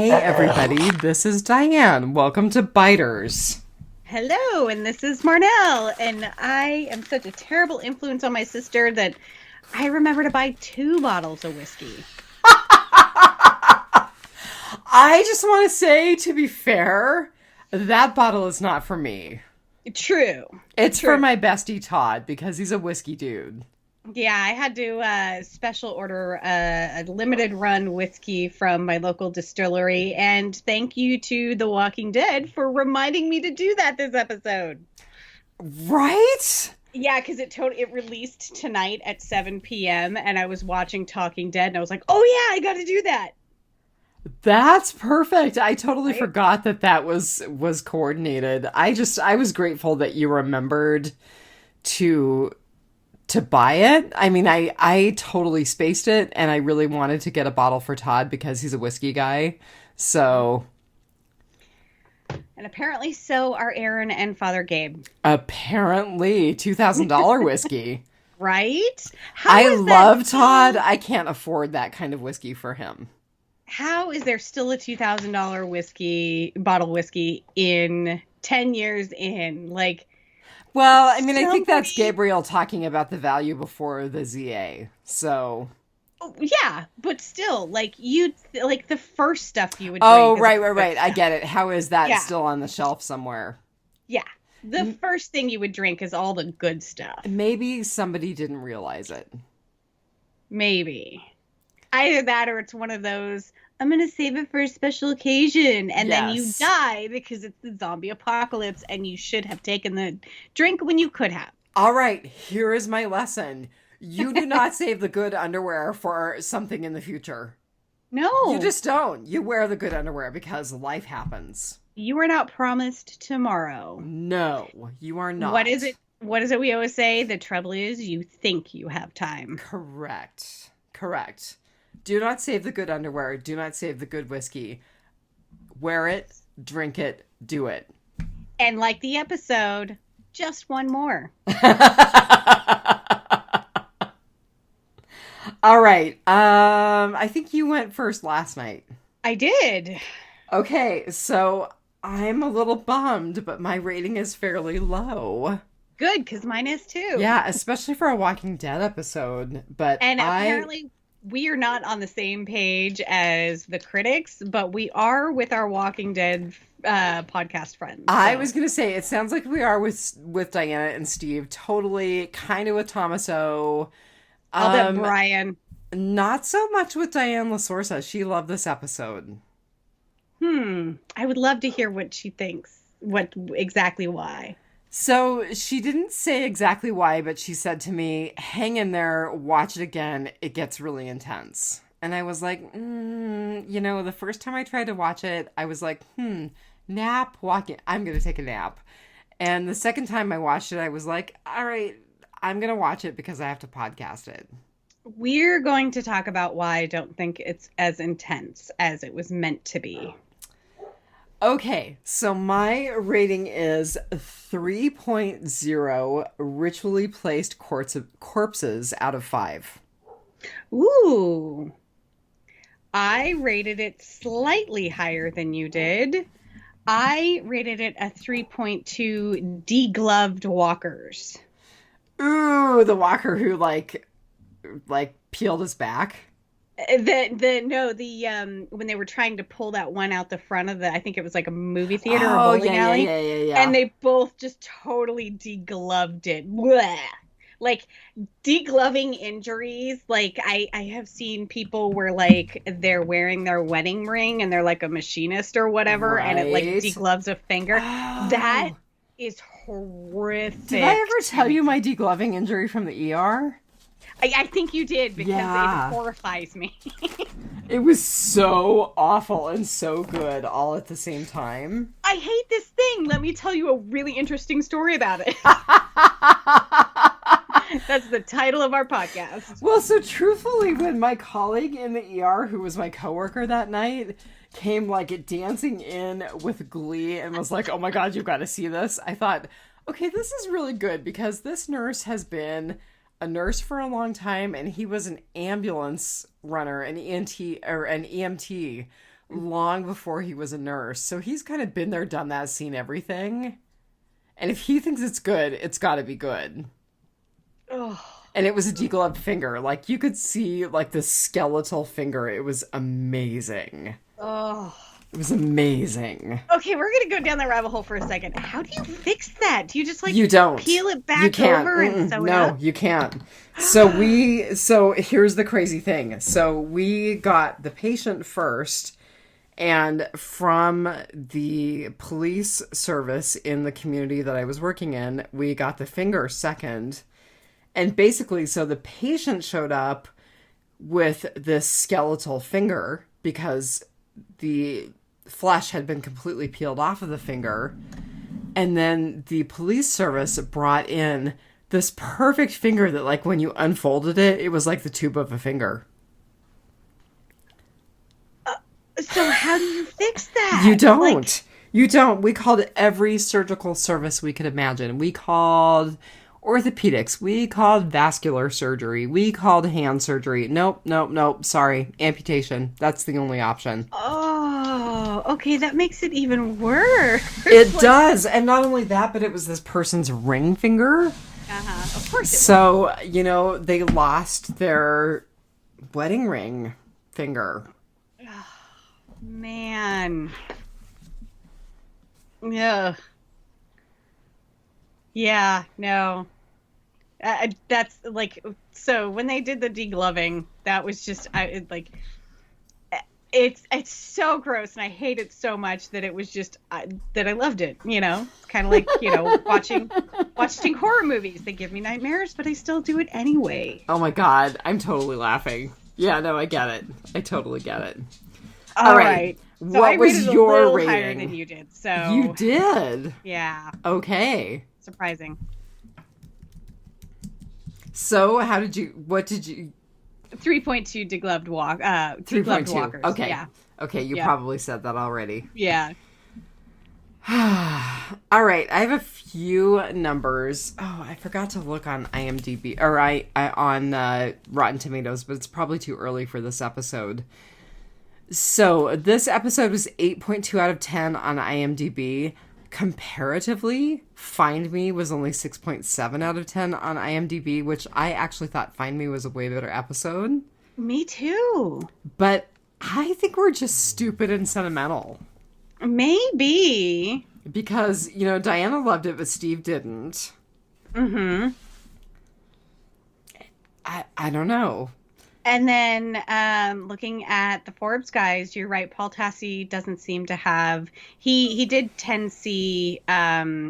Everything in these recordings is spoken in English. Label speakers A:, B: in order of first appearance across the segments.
A: Hey everybody, this is Diane. Welcome to Biters.
B: Hello, and this is Marnell, and I am such a terrible influence on my sister that I remember to buy 2 bottles of whiskey.
A: I just want to say, to be fair, that bottle is not for me.
B: True.
A: It's
B: True.
A: for my bestie Todd because he's a whiskey dude.
B: Yeah, I had to special order a limited run whiskey from my local distillery, and thank you to The Walking Dead for reminding me to do that this episode.
A: Right?
B: Yeah, because it released tonight at 7 p.m. and I was watching Talking Dead, and I was like, oh yeah, I got to do that.
A: That's perfect. I totally
B: Right?
A: forgot that was coordinated. I was grateful that you remembered to buy it. I mean, I totally spaced it, and I really wanted to get a bottle for Todd because he's a whiskey guy. So
B: And apparently so are Aaron and Father Gabe.
A: apparently $2,000 whiskey.
B: Right?
A: I love Todd. I can't afford that kind of whiskey for him.
B: How is there still a $2,000 bottle whiskey in 10 years in? Like,
A: Well, I mean, I think that's
B: somebody-
A: Gabriel talking about the value before the ZA. So,
B: oh, yeah, but still, like like the first stuff you would
A: oh,
B: drink is the
A: right.
B: good
A: I
B: stuff.
A: get it. How is that
B: Yeah.
A: still on the shelf somewhere?
B: Yeah. The first thing you would drink is all the good stuff.
A: Maybe somebody didn't realize it.
B: Maybe. Either that or it's one of those, I'm going to save it for a special occasion. And then you
A: Yes.
B: die because it's the zombie apocalypse and you should have taken the drink when you could have.
A: All right, here is my lesson. You do not save the good underwear for something in the future.
B: No.
A: You just don't. You wear the good underwear because life happens.
B: You are not promised tomorrow.
A: No, you are not.
B: What is it? What is it we always say? The trouble is you think you have time.
A: Correct. Do not save the good underwear. Do not save the good whiskey. Wear it, drink it, do it.
B: And like the episode, just one more.
A: All right. I think you went first last night.
B: I did.
A: Okay, so I'm a little bummed, but my rating is fairly low.
B: Good, because mine is too.
A: Yeah, especially for a Walking Dead episode. But
B: And apparently we are not on the same page as the critics, but we are with our Walking Dead podcast friends.
A: I was gonna say it sounds like we are with Diana and Steve, totally, kind of with Thomaso.
B: I'll bet Brian.
A: Not so much with Diane LaSorsa. She loved this episode.
B: I would love to hear what she thinks. Exactly why.
A: So she didn't say exactly why, but she said to me, hang in there, watch it again. It gets really intense. And I was like, the first time I tried to watch it, I was like, nap, walking. I'm going to take a nap. And the second time I watched it, I was like, all right, I'm going to watch it because I have to podcast it.
B: We're going to talk about why I don't think it's as intense as it was meant to be.
A: Okay, so my rating is 3.0 ritually placed corpses out of 5.
B: Ooh. I rated it slightly higher than you did. I rated it a 3.2 degloved walkers.
A: Ooh, the walker who like peeled his back.
B: When they were trying to pull that one out the front of I think it was like a movie theater or bowling alley.
A: Yeah.
B: And they both just totally degloved it. Blech. Like degloving injuries. Like I have seen people where like they're wearing their wedding ring and they're like a machinist or whatever, and it like
A: Right.
B: degloves a finger.
A: Oh.
B: That is horrific.
A: Did I ever tell you my degloving injury from the ER?
B: I think you did because
A: Yeah.
B: it horrifies me.
A: It was so awful and so good all at the same time.
B: I hate this thing. Let me tell you a really interesting story about it. That's the title of our podcast.
A: Well, so truthfully, when my colleague in the ER, who was my coworker that night, came like dancing in with glee and was like, oh my God, you've got to see this. I thought, okay, this is really good because this nurse has been a nurse for a long time and he was an ambulance runner, an ENT or an EMT long before he was a nurse. So he's kind of been there, done that, seen everything. And if he thinks it's good, it's got to be good.
B: Oh.
A: And it was a degloved finger. Like, you could see, like, the skeletal finger. It was amazing.
B: Oh.
A: It was amazing.
B: Okay, we're going to go down that rabbit hole for a second. How do you fix that? Do you just, like,
A: you don't.
B: peel it back
A: you can't.
B: over and sew it
A: no,
B: up?
A: you can't. So here's the crazy thing. So we got the patient first, and from the police service in the community that I was working in, we got the finger second. And basically, so the patient showed up with this skeletal finger because the flesh had been completely peeled off of the finger. And then the police service brought in this perfect finger that, like, when you unfolded it, it was like the tube of a finger.
B: So how do you fix that?
A: You don't.
B: Like...
A: You don't. We called every surgical service we could imagine. We called orthopedics. We called vascular surgery. We called hand surgery. Nope. Sorry. Amputation. That's the only option.
B: Oh, okay. That makes it even worse.
A: It does. And not only that, but it was this person's ring finger.
B: Uh-huh. Of course it
A: So, you know, they lost their wedding ring finger.
B: Man. Yeah. Yeah, no. That's like, so when they did the degloving, that was just, it's so gross and I hate it so much that it was just, that I loved it, you know? It's kind of like, you know, watching horror movies. They give me nightmares, but I still do it anyway.
A: Oh my God. I'm totally laughing. Yeah, no, I get it. I totally get it.
B: All right. So
A: what
B: I
A: was
B: rated
A: your
B: a little
A: rating?
B: higher than you did. So
A: You did?
B: Yeah.
A: Okay.
B: Surprising.
A: So what did you
B: 3.2 degloved
A: 3.2.
B: walkers.
A: Okay.
B: Yeah.
A: Okay, you probably said that already.
B: Yeah.
A: All right, I have a few numbers. Oh, I forgot to look on IMDb or on Rotten Tomatoes, but it's probably too early for this episode. So, this episode was 8.2 out of 10 on IMDb. Comparatively, Find Me was only 6.7 out of 10 on IMDb, which I actually thought Find Me was a way better episode.
B: Me too.
A: But I think we're just stupid and sentimental.
B: Maybe.
A: Because, you know, Diana loved it, but Steve didn't.
B: Mm-hmm.
A: I don't know.
B: And then looking at the Forbes guys, you're right. Paul Tassi doesn't seem to have. He did 10C,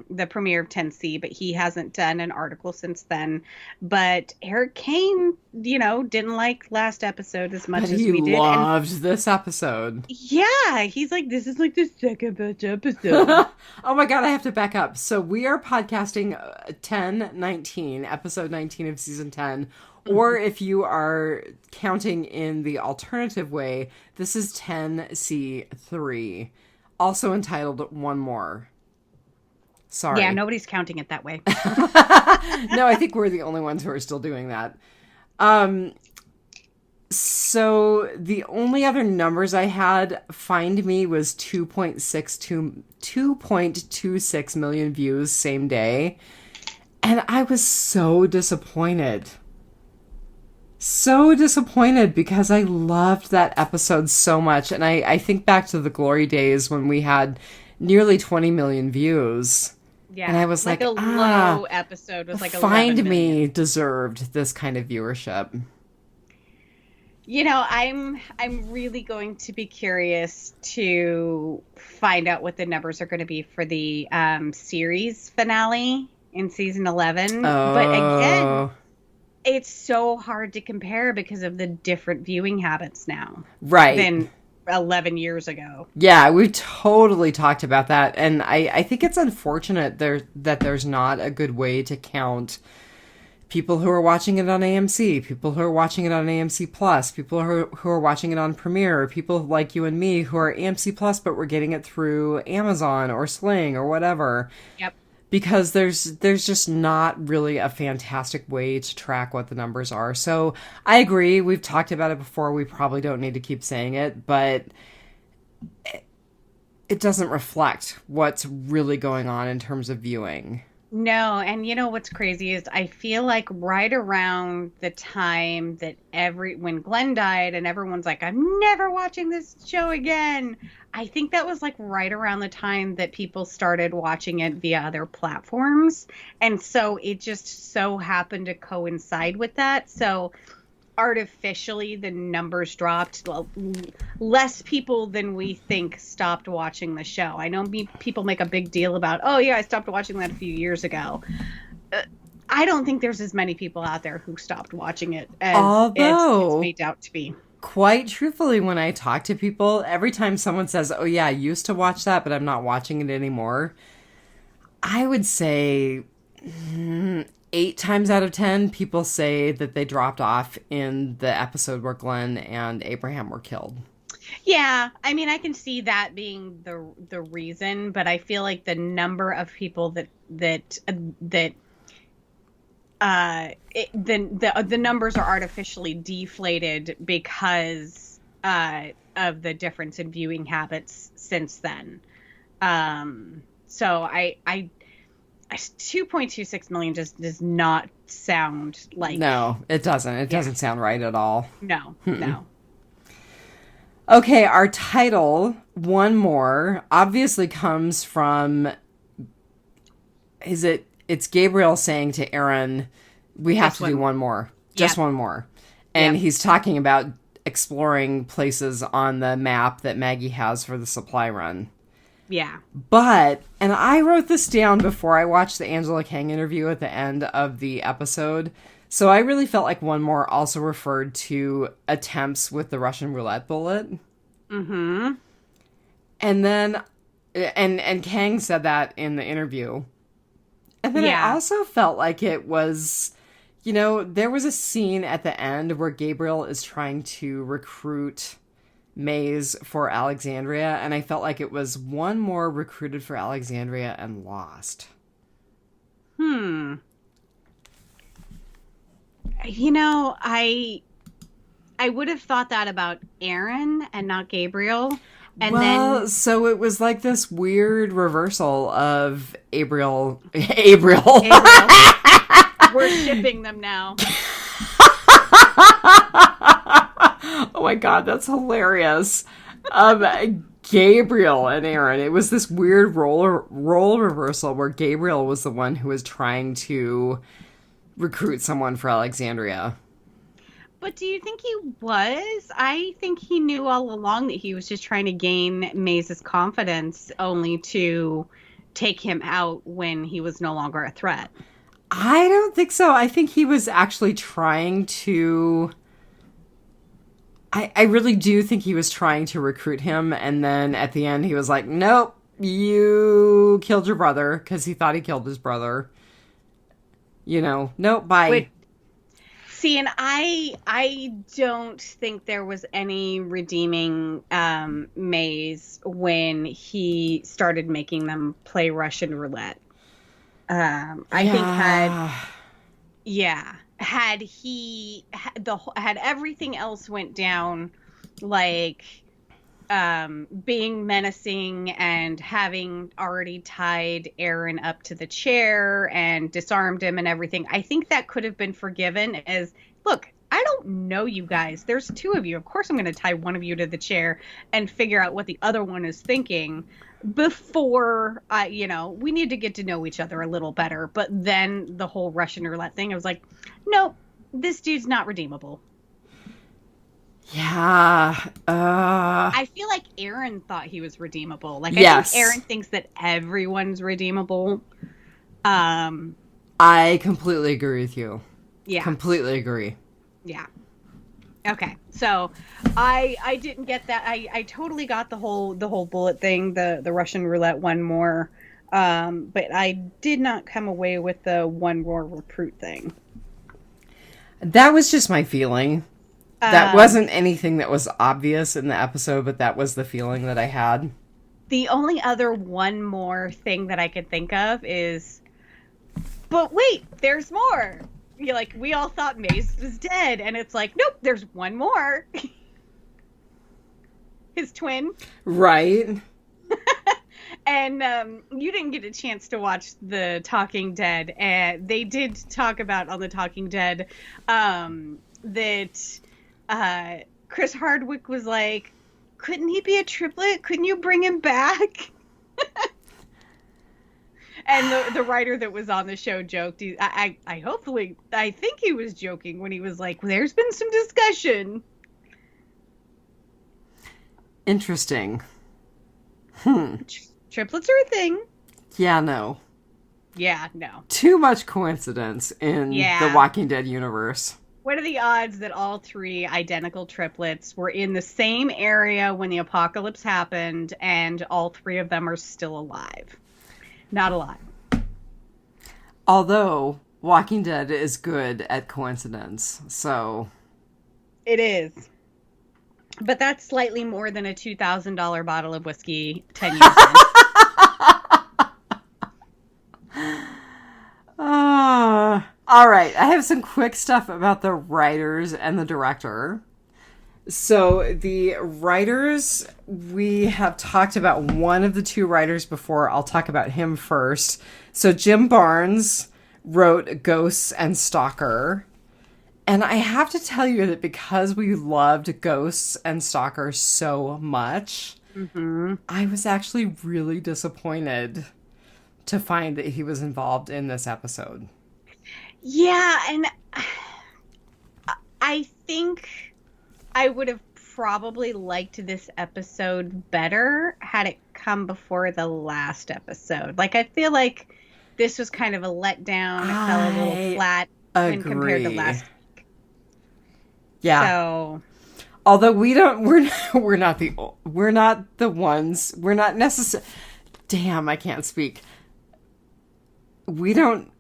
B: the premiere of 10C, but he hasn't done an article since then. But Eric Kane, you know, didn't like last episode as much as we did.
A: He loved this episode.
B: Yeah, he's like, this is like the second best episode.
A: Oh my God, I have to back up. So we are podcasting 10-19, episode 19 of season 10. Or if you are counting in the alternative way, this is 10C3, also entitled One More. Sorry.
B: Yeah, nobody's counting it that way.
A: No, I think we're the only ones who are still doing that. So the only other numbers I had, Find Me was 2.26 million views same day. And I was so disappointed. So disappointed because I loved that episode so much. And I think back to the glory days when we had nearly 20 million views.
B: Yeah.
A: And I was like
B: a low episode was like
A: Find
B: 11 million.
A: Me deserved this kind of viewership.
B: You know, I'm really going to be curious to find out what the numbers are going to be for the series finale in season 11.
A: Oh.
B: But again, it's so hard to compare because of the different viewing habits now.
A: Right.
B: Than 11 years ago.
A: Yeah, we've totally talked about that. And I think it's unfortunate that there's not a good way to count people who are watching it on AMC, people who are watching it on AMC Plus, people who are watching it on Premiere, people like you and me who are AMC Plus, but we're getting it through Amazon or Sling or whatever.
B: Yep.
A: Because there's just not really a fantastic way to track what the numbers are. So I agree. We've talked about it before. We probably don't need to keep saying it, but it doesn't reflect what's really going on in terms of viewing.
B: No, and you know what's crazy is I feel like right around the time that when Glenn died and everyone's like, I'm never watching this show again. I think that was like right around the time that people started watching it via other platforms. And so it just so happened to coincide with that. So artificially the numbers dropped. Well, less people than we think stopped watching the show. I know people make a big deal about, oh yeah, I stopped watching that a few years ago. I don't think there's as many people out there who stopped watching it as it's made out to be.
A: Quite truthfully, when I talk to people, every time someone says, oh yeah, I used to watch that, but I'm not watching it anymore, I would say 8 times out of 10, people say that they dropped off in the episode where Glenn and Abraham were killed.
B: Yeah, I mean, I can see that being the reason, but I feel like the number of people the numbers are artificially deflated because of the difference in viewing habits since then. So I 2.26 million just does not sound like...
A: No, it doesn't. It doesn't sound right at all.
B: No, no.
A: Okay, our title, One More, obviously comes from... It's Gabriel saying to Aaron, we have to do one more. Just one more. And he's talking about exploring places on the map that Maggie has for the supply run.
B: Yeah.
A: But, and I wrote this down before I watched the Angela Kang interview at the end of the episode, so I really felt like One More also referred to attempts with the Russian roulette bullet.
B: Mm-hmm.
A: And then, and Kang said that in the interview. And then I also felt like it was, you know, there was a scene at the end where Gabriel is trying to recruit Maze for Alexandria, and I felt like it was One More recruited for Alexandria and lost.
B: You know, I would have thought that about Aaron and not Gabriel. And then
A: so it was like this weird reversal of Gabriel.
B: We're shipping them now.
A: Oh my god, that's hilarious. Gabriel and Aaron. It was this weird role reversal where Gabriel was the one who was trying to recruit someone for Alexandria.
B: But do you think he was? I think he knew all along that he was just trying to gain Maze's confidence only to take him out when he was no longer a threat.
A: I don't think so. I think he was actually trying to... I really do think he was trying to recruit him, and then at the end he was like, nope, you killed your brother, because he thought he killed his brother. You know, nope, bye.
B: Wait. See, and I don't think there was any redeeming Maze when he started making them play Russian roulette. I think had everything else went down, like being menacing and having already tied Aaron up to the chair and disarmed him and everything, I think that could have been forgiven as, look, I don't know you guys. There's 2 of you. Of course I'm going to tie one of you to the chair and figure out what the other one is thinking before, we need to get to know each other a little better. But then the whole Russian roulette thing, I was like, nope, this dude's not redeemable.
A: Yeah.
B: I feel like Aaron thought he was redeemable. Like,
A: yes.
B: I think Aaron thinks that everyone's redeemable.
A: I completely agree with you.
B: Yeah.
A: Completely agree.
B: Yeah. Okay. So I didn't get that. I totally got the whole bullet thing, the Russian roulette One More. But I did not come away with the One More recruit thing.
A: That was just my feeling. That wasn't anything that was obvious in the episode, but that was the feeling that I had.
B: The only other One More thing that I could think of is, but wait, there's more. You're like, we all thought Maze was dead, and it's like, nope, there's one more. his twin.
A: Right.
B: And you didn't get a chance to watch The Talking Dead. And they did talk about on The Talking Dead that Chris Hardwick was like, couldn't he be a triplet? Couldn't you bring him back? And the writer that was on the show joked. I think he was joking when he was like, there's been some discussion.
A: Interesting.
B: Triplets are a thing.
A: Yeah, no.
B: Yeah, no.
A: Too much coincidence in the Walking Dead universe.
B: What are the odds that all three identical triplets were in the same area when the apocalypse happened and all three of them are still alive? Not alive.
A: Although Walking Dead is good at coincidence, so...
B: It is. But that's slightly more than a $2,000 bottle of whiskey 10 years ago.
A: All right, I have some quick stuff about the writers and the director. So the writers, we have talked about one of the two writers before. I'll talk about him first. So Jim Barnes wrote Ghosts and Stalker. And I have to tell you that because we loved Ghosts and Stalker so much, I was actually really disappointed to find that he was involved in this episode.
B: Yeah, and I think I would have probably liked this episode better had it come before the last episode. Like, I feel like this was kind of a letdown. It fell a little flat when compared to last week.
A: Yeah.
B: So,
A: although we're not necessarily. Damn, I can't speak. We don't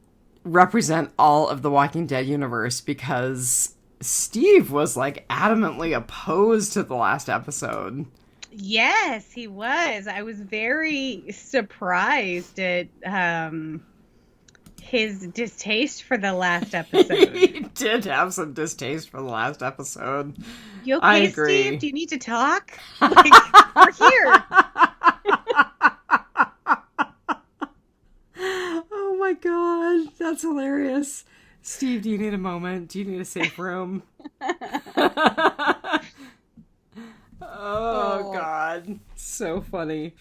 A: represent all of the Walking Dead universe because Steve was like adamantly opposed to the last episode.
B: Yes, he was. I was very surprised at his distaste for the last episode.
A: He did have some distaste for the last episode.
B: You okay,
A: I agree.
B: Steve? Do you need to talk? Like, we're here.
A: Oh my god, that's hilarious. Steve, do you need a moment? Do you need a safe room? Oh god, so funny.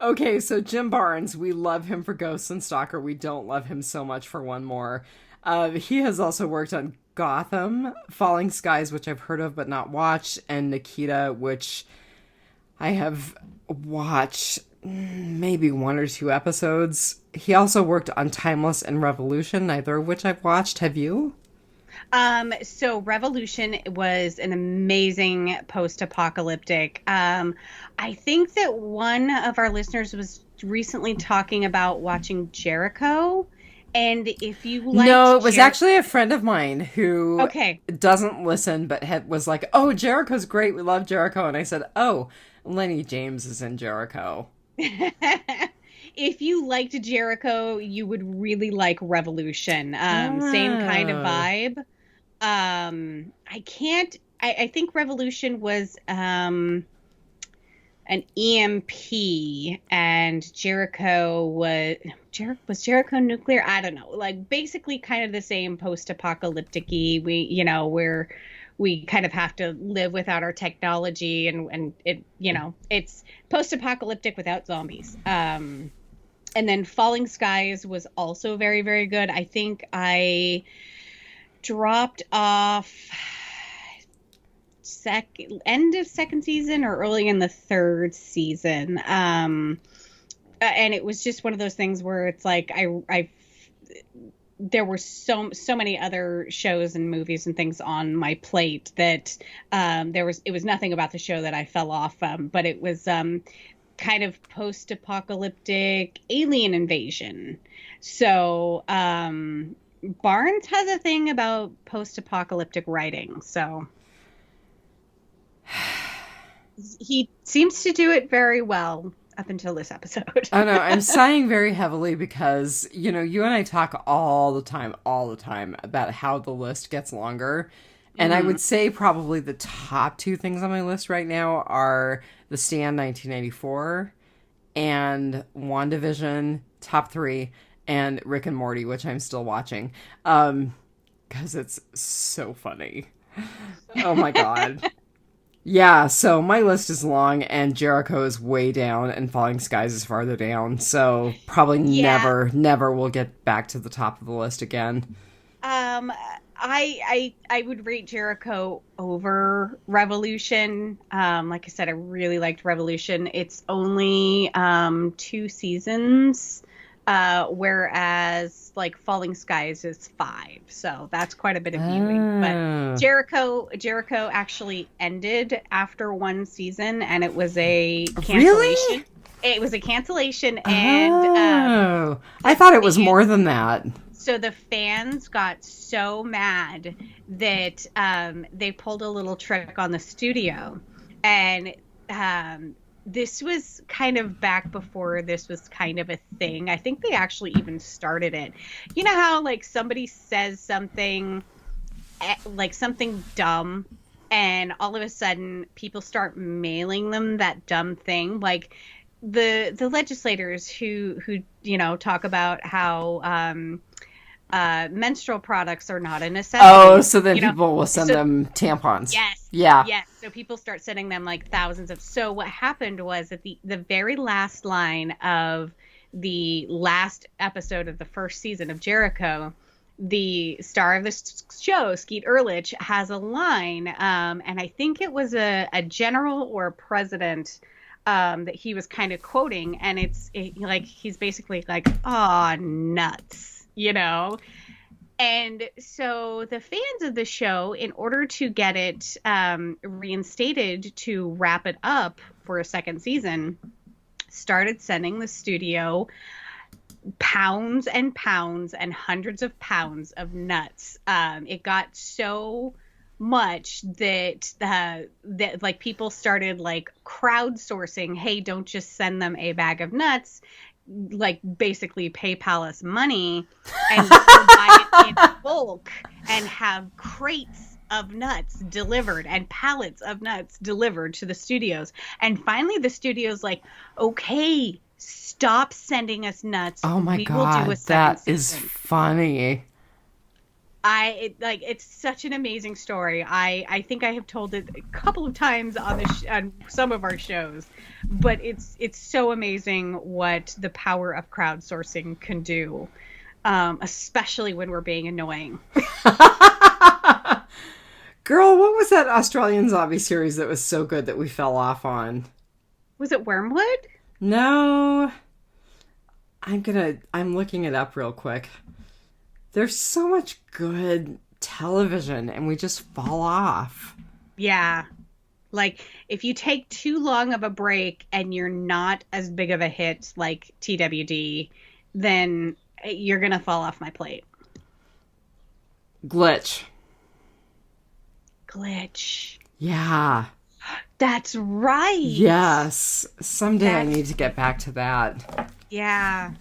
A: Okay, so Jim Barnes, we love him for Ghosts and Stalker. We don't love him so much for One More. He has also worked on Gotham, Falling Skies, which I've heard of but not watched, and Nikita, which I have watched maybe one or two episodes. He also worked on Timeless and Revolution, neither of which I've watched. Have you?
B: So Revolution was an amazing post-apocalyptic. I think that one of our listeners was recently talking about watching Jericho. And if you like,
A: no, it was actually a friend of mine who
B: doesn't
A: listen, but was like, "Oh, Jericho's great. We love Jericho." And I said, "Oh, Lenny James is in Jericho."
B: If you liked Jericho, you would really like Revolution. Same kind of vibe. I think Revolution was an EMP, and Jericho was Jericho nuclear? I don't know. Like, basically kind of the same post-apocalyptic-y. We kind of have to live without our technology, and it, it's post-apocalyptic without zombies. And then Falling Skies was also very, very good. I think I dropped off end of second season or early in the third season. And it was just one of those things where it's like there were so many other shows and movies and things on my plate that it was nothing about the show that I fell off, but it was kind of post-apocalyptic alien invasion. So Barnes has a thing about post-apocalyptic writing, so he seems to do it very well up until this episode.
A: I know, I'm sighing very heavily because, you and I talk all the time about how the list gets longer. And I would say probably the top two things on my list right now are The Stand 1984, and WandaVision, top 3, and Rick and Morty, which I'm still watching. Because it's so funny. Oh my God. Yeah, so my list is long, and Jericho is way down, and Falling Skies is farther down. So probably never will get back to the top of the list again.
B: I would rate Jericho over Revolution. Like I said, I really liked Revolution. It's only 2 seasons, whereas like Falling Skies is 5. So that's quite a bit of viewing. But Jericho actually ended after 1 season, and it was a cancellation.
A: Really?
B: It was a cancellation, and
A: I thought it was more than that.
B: So the fans got so mad that they pulled a little trick on the studio. And this was kind of back before this was kind of a thing. I think they actually even started it. You know how like somebody says something, like something dumb, and all of a sudden people start mailing them that dumb thing? Like the legislators who talk about how menstrual products are not a necessity.
A: Oh, so then people will send them tampons.
B: Yes.
A: Yeah.
B: Yes. So people start sending them like thousands of. So what happened was at the very last line of the last episode of the first season of Jericho, the star of the show, Skeet Ulrich, has a line, and I think it was a general or a president that he was kind of quoting, and like he's basically like, "Aw, nuts." And so the fans of the show, in order to get it reinstated to wrap it up for a second season, started sending the studio pounds and pounds and hundreds of pounds of nuts. It got so much that like people started like crowdsourcing, hey, don't just send them a bag of nuts, like basically PayPal us money and buy it in bulk and have crates of nuts delivered and pallets of nuts delivered to the studios. And finally the studio's like, okay, stop sending us nuts.
A: Oh my God, that is funny.
B: It's such an amazing story. I think I have told it a couple of times on on some of our shows, but it's so amazing what the power of crowdsourcing can do, especially when we're being annoying.
A: Girl, what was that Australian zombie series that was so good that we fell off on?
B: Was it Wormwood?
A: No. I'm looking it up real quick. There's so much good television, and we just fall off.
B: Yeah. Like, if you take too long of a break and you're not as big of a hit like TWD, then you're going to fall off my plate.
A: Glitch. Yeah.
B: That's right.
A: Yes. Someday I need to get back to that.
B: Yeah.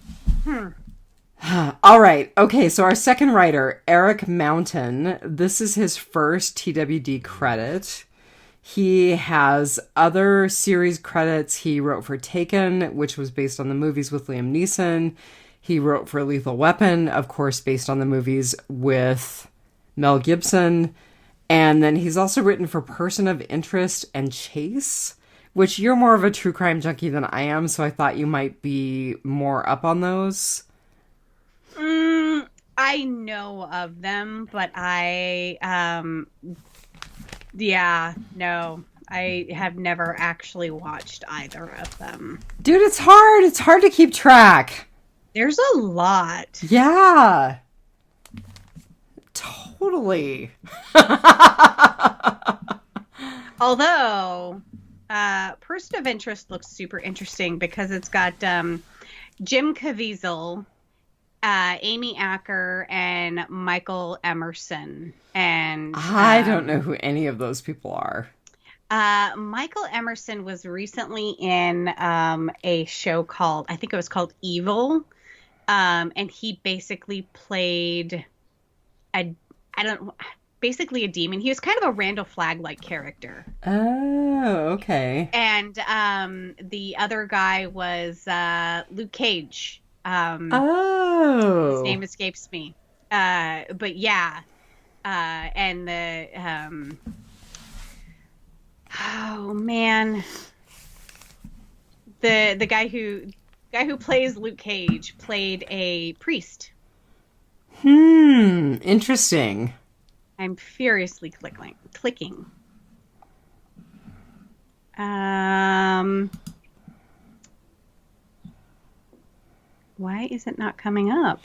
A: All right. Okay, so our second writer, Eric Mountain, this is his first TWD credit. He has other series credits. He wrote for Taken, which was based on the movies with Liam Neeson. He wrote for Lethal Weapon, of course, based on the movies with Mel Gibson. And then he's also written for Person of Interest and Chase, which you're more of a true crime junkie than I am, so I thought you might be more up on those.
B: I know of them, but I have never actually watched either of them.
A: Dude, it's hard. It's hard to keep track.
B: There's a lot.
A: Yeah. Totally.
B: Although, Person of Interest looks super interesting because it's got Jim Caviezel, Amy Acker, and Michael Emerson. And
A: I don't know who any of those people are.
B: Michael Emerson was recently in a show called, I think it was called Evil. And he basically played basically a demon. He was kind of a Randall Flagg-like character.
A: Oh, okay.
B: And the other guy was Luke Cage. His name escapes me. But yeah. And the oh man, the guy who plays Luke Cage played a priest.
A: Interesting.
B: I'm furiously clicking. Why is it not coming up?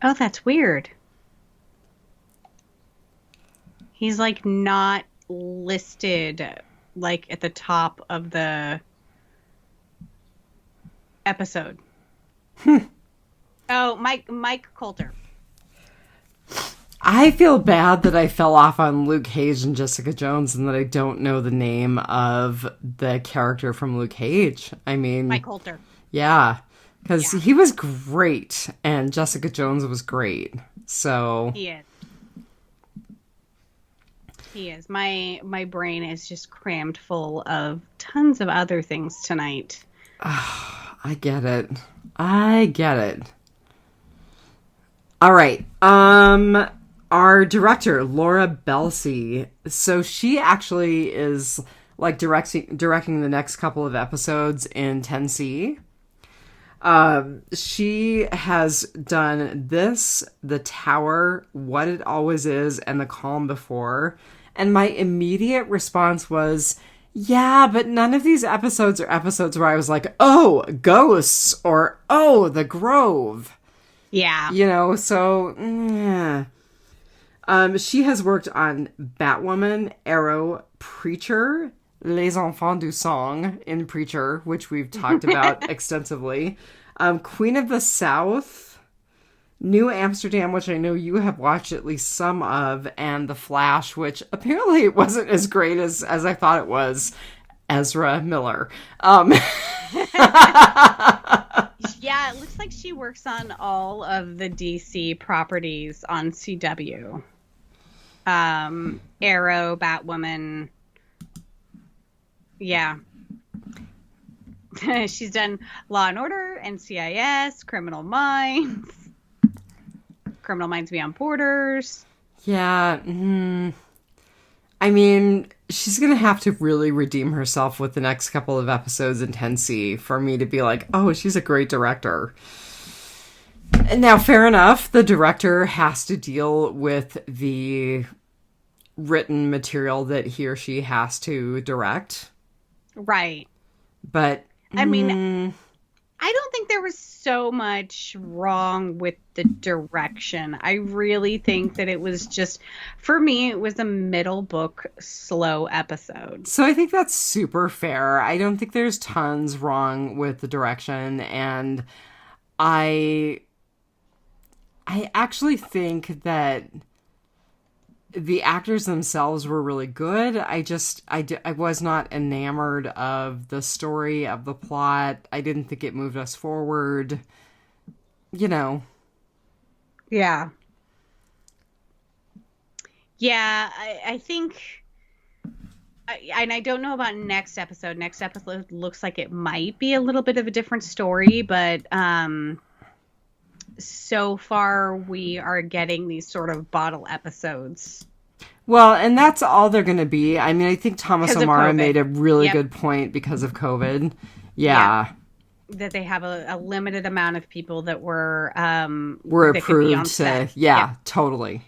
B: Oh, that's weird. He's like not listed like at the top of the episode. Oh, Mike Coulter.
A: I feel bad that I fell off on Luke Cage and Jessica Jones and that I don't know the name of the character from Luke Cage. I mean,
B: Mike Coulter.
A: Yeah, because he was great and Jessica Jones was great. So
B: He is. My brain is just crammed full of tons of other things tonight.
A: I get it. All right. Our director, Laura Belsey. So she actually is like directing the next couple of episodes in 10C. She has done this, The Tower, What It Always Is, and The Calm Before. And my immediate response was, yeah, but none of these episodes are episodes where I was like, oh, ghosts, or oh, The Grove.
B: Yeah.
A: You know, so, yeah. She has worked on Batwoman, Arrow, Preacher, Les Enfants du Sang in Preacher, which we've talked about extensively, Queen of the South, New Amsterdam, which I know you have watched at least some of, and The Flash, which apparently it wasn't as great as I thought it was. Ezra Miller.
B: Yeah, it looks like she works on all of the DC properties on CW. Arrow, Batwoman. Yeah. She's done Law and Order, NCIS, Criminal Minds Beyond Borders.
A: Yeah. I mean, she's going to have to really redeem herself with the next couple of episodes in 10C for me to be like, oh, she's a great director. Now, fair enough, the director has to deal with the written material that he or she has to direct.
B: Right.
A: But,
B: I mean, I don't think there was so much wrong with the direction. I really think that it was just, for me, it was a middle book, slow episode.
A: So I think that's super fair. I don't think there's tons wrong with the direction. And I actually think that the actors themselves were really good. I was not enamored of the story, of the plot. I didn't think it moved us forward. You know.
B: Yeah. Yeah, I think... and I don't know about next episode. Next episode looks like it might be a little bit of a different story, but so far we are getting these sort of bottle episodes.
A: Well, and that's all they're going to be. I mean, I think Thomas O'Mara made a really good point because of COVID. Yeah.
B: That they have a limited amount of people that were
A: approved to, totally.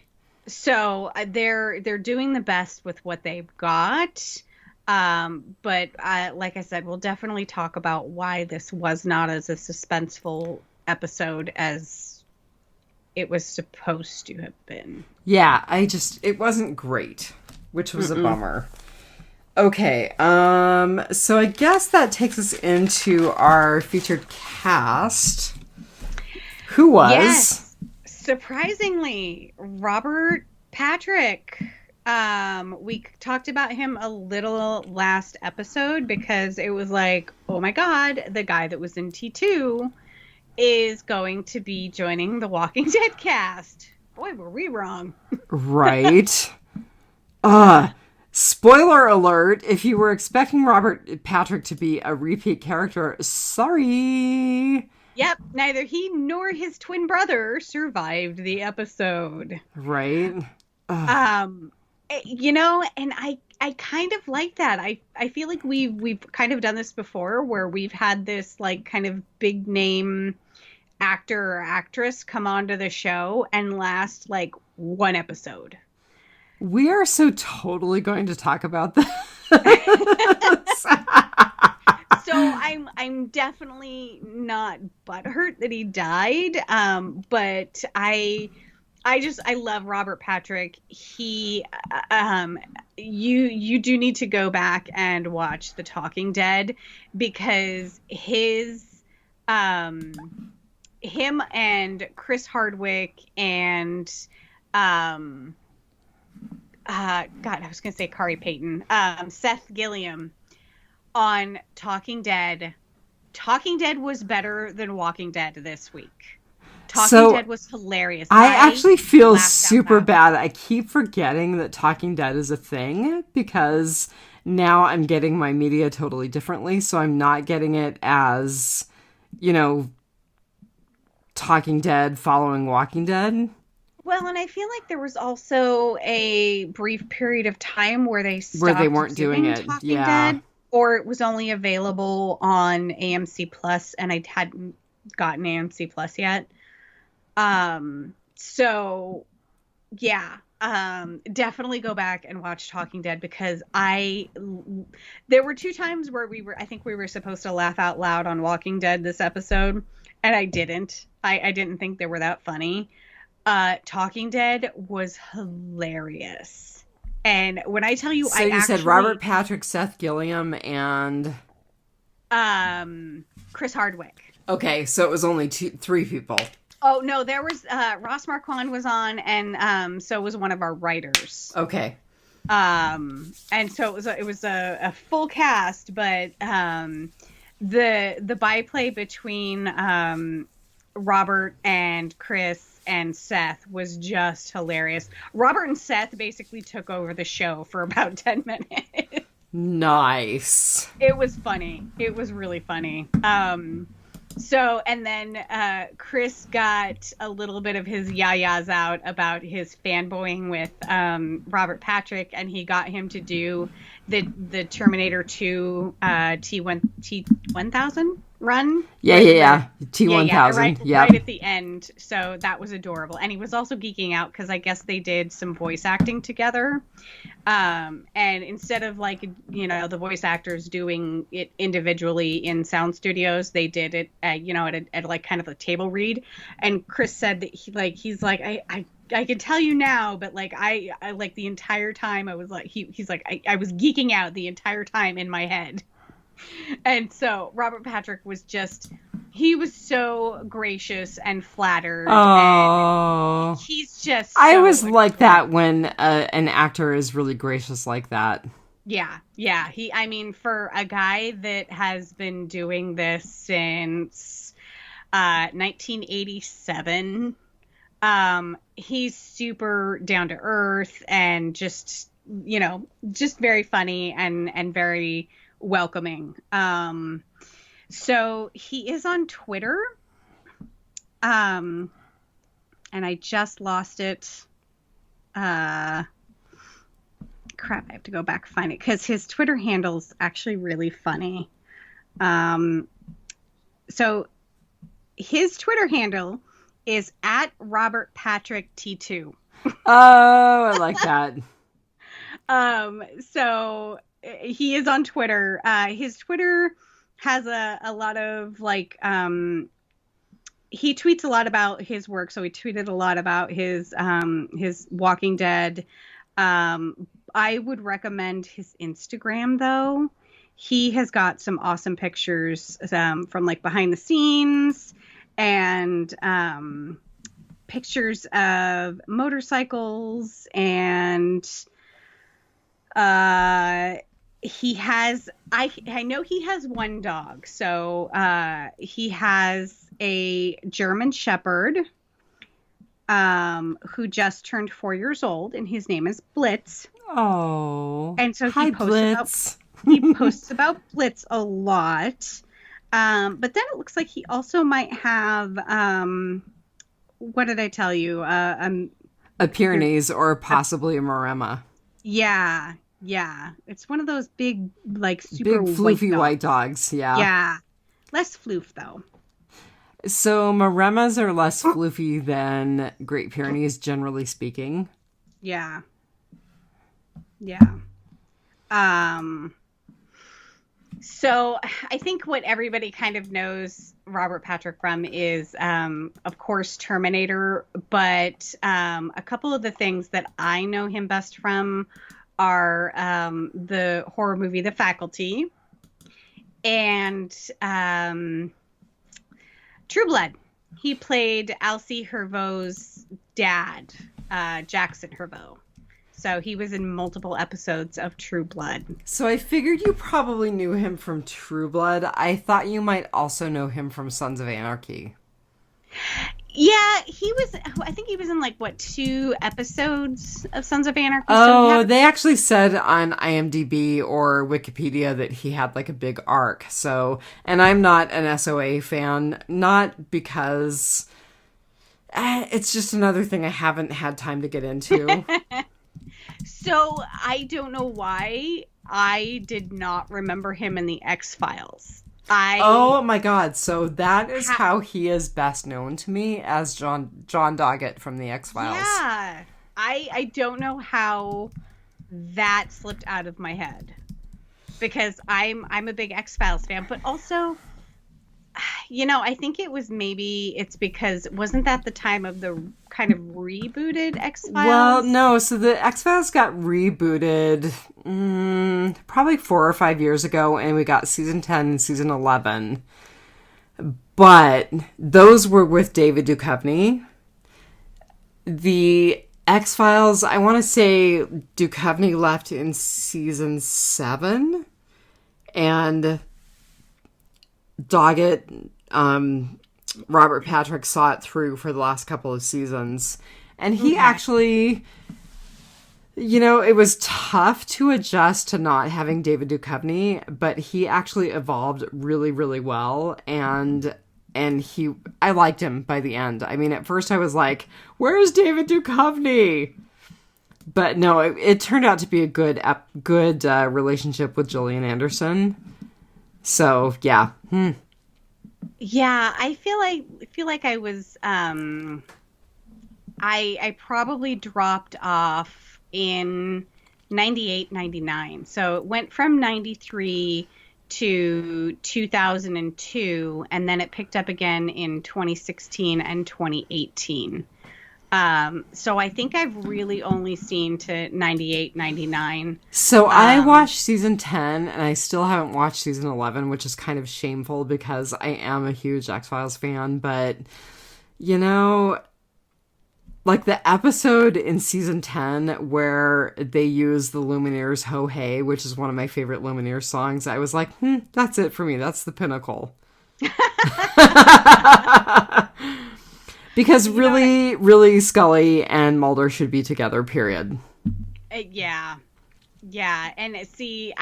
B: So they're doing the best with what they've got. But like I said, we'll definitely talk about why this was not as a suspenseful episode as it was supposed to have been.
A: Yeah, it wasn't great, which was a bummer. Okay, so I guess that takes us into our featured cast. Who was?
B: Yes, surprisingly, Robert Patrick. We talked about him a little last episode because it was like, oh my God, the guy that was in T2 is going to be joining the Walking Dead cast. Boy, were we wrong.
A: Right. Spoiler alert, if you were expecting Robert Patrick to be a repeat character, sorry.
B: Yep, neither he nor his twin brother survived the episode.
A: Right.
B: You know, and I kind of like that. I feel like we've kind of done this before where we've had this like kind of big name actor or actress come onto the show and last like one episode.
A: We are so totally going to talk about this.
B: So I'm definitely not butthurt that he died. But I love Robert Patrick. He you do need to go back and watch The Talking Dead because him and Chris Hardwick and God, I was gonna say Kari Payton, Seth Gilliam on Talking Dead. Talking Dead was better than Walking Dead this week. Talking Dead was hilarious.
A: I actually feel super bad. I keep forgetting that Talking Dead is a thing because now I'm getting my media totally differently. So I'm not getting it as, Talking Dead following Walking Dead.
B: Well, and I feel like there was also a brief period of time where they
A: weren't doing it.
B: Talking Dead, or it was only available on AMC Plus, and I hadn't gotten AMC Plus yet. So yeah, definitely go back and watch Talking Dead because there were 2 times where I think we were supposed to laugh out loud on Walking Dead this episode, and I didn't. I didn't think they were that funny. Talking Dead was hilarious. And when I tell you,
A: so you said Robert Patrick, Seth Gilliam, and
B: Chris Hardwick.
A: Okay, so it was only 3 people.
B: Oh no, there was Ross Marquand was on, and so was one of our writers.
A: Okay.
B: And so it was a full cast, but the byplay between Robert and Chris and Seth was just hilarious. Robert and Seth basically took over the show for about 10 minutes.
A: Nice.
B: It was funny. It was really funny. So, and then Chris got a little bit of his yayas out about his fanboying with Robert Patrick, and he got him to do the Terminator 2 T1000 run.
A: Yeah. T1000.
B: Right at the end. So that was adorable. And he was also geeking out because I guess they did some voice acting together. And instead of the voice actors doing it individually in sound studios, they did it at like kind of a table read. And Chris said that he's like, I can tell you now, but I like the entire time I was like, he's like, I was geeking out the entire time in my head. And so Robert Patrick he was so gracious and flattered.
A: Oh,
B: and he's just
A: I always like that when an actor is really gracious like that.
B: Yeah. For a guy that has been doing this since 1987, he's super down to earth and just very funny and very welcoming. So he is on Twitter. And I just lost it. Crap, I have to go back and find it because his Twitter handle's actually really funny. So his Twitter handle is at Robert Patrick T2.
A: Oh, I like that.
B: So he is on Twitter. His Twitter has a lot of he tweets a lot about his work. So he tweeted a lot about his Walking Dead. I would recommend his Instagram though. He has got some awesome pictures from behind the scenes and pictures of motorcycles and he has I know he has one dog. So he has a German Shepherd who just turned 4 years old, and his name is Blitz.
A: Oh,
B: And so
A: hi, Blitz.
B: he posts about Blitz a lot. But then it looks like he also might have what did I tell you?
A: A Pyrenees or possibly a Maremma.
B: Yeah. It's one of those big, like, super
A: big floofy
B: white
A: dogs. Yeah.
B: Yeah. Less floof, though.
A: So Maremmas are less floofy than Great Pyrenees, generally speaking.
B: Yeah. So I think what everybody kind of knows Robert Patrick from is, of course, Terminator. But a couple of the things that I know him best from are the horror movie The Faculty and True Blood. He played Alcee Herveau's dad, Jackson Herveau. So he was in multiple episodes of True Blood.
A: So I figured you probably knew him from True Blood. I thought you might also know him from Sons of Anarchy.
B: Yeah, I think he was in 2 episodes of Sons of Anarchy.
A: Oh, so they actually said on IMDb or Wikipedia that he had a big arc. So, and I'm not an SOA fan, not because it's just another thing I haven't had time to get into.
B: So I don't know why I did not remember him in the X-Files.
A: Oh my God. So that is how he is best known to me, as John Doggett from the X-Files.
B: Yeah. I don't know how that slipped out of my head, because I'm a big X-Files fan, but also, I think it's because wasn't that the time of the kind of rebooted X-Files?
A: Well, no. So the X-Files got rebooted probably 4 or 5 years ago, and we got season 10 and season 11. But those were with David Duchovny. The X-Files, I want to say Duchovny left in season 7, and Doggett, Robert Patrick saw it through for the last couple of seasons. And he actually, it was tough to adjust to not having David Duchovny, but he actually evolved really, really well. And I liked him by the end. I mean, at first I was like, where's David Duchovny? But no, it turned out to be a good relationship with Gillian Anderson. So, yeah.
B: Yeah, I feel like I was I probably dropped off in 98, 99. So it went from 93 to 2002, and then it picked up again in 2016 and 2018. So I think I've really only seen to 98, 99.
A: So I watched season 10, and I still haven't watched season 11, which is kind of shameful because I am a huge X-Files fan. But, the episode in season 10 where they use the Lumineers' Ho Hey, which is one of my favorite Lumineers songs, I was like, that's it for me. That's the pinnacle. Because really, really, Scully and Mulder should be together, period.
B: Yeah. And see,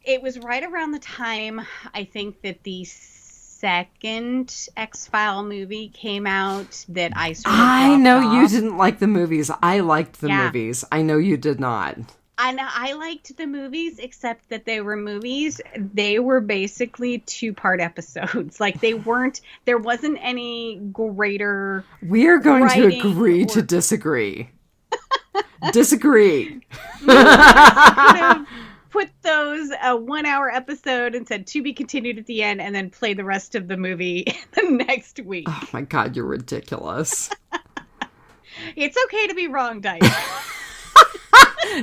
B: it was right around the time, I think, that the second X-File movie came out that I sort of
A: I know
B: off.
A: You didn't like the movies. I liked the movies. I know you did not.
B: And I liked the movies, except that they were movies. They were basically 2-part episodes. There wasn't any greater.
A: We're going to agree to disagree. Disagree.
B: Put those a 1-hour episode and said to be continued at the end, and then play the rest of the movie the next week.
A: Oh my God, you're ridiculous.
B: It's okay to be wrong, Dice.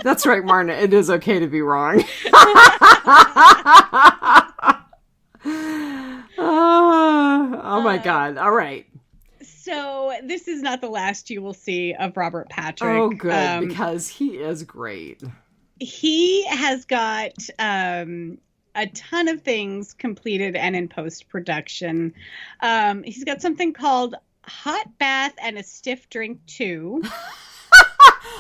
A: That's right, Marna. It is okay to be wrong. Oh my God. All right.
B: So this is not the last you will see of Robert Patrick.
A: Oh, good, because he is great.
B: He has got a ton of things completed and in post-production. He's got something called Hot Bath and a Stiff Drink 2.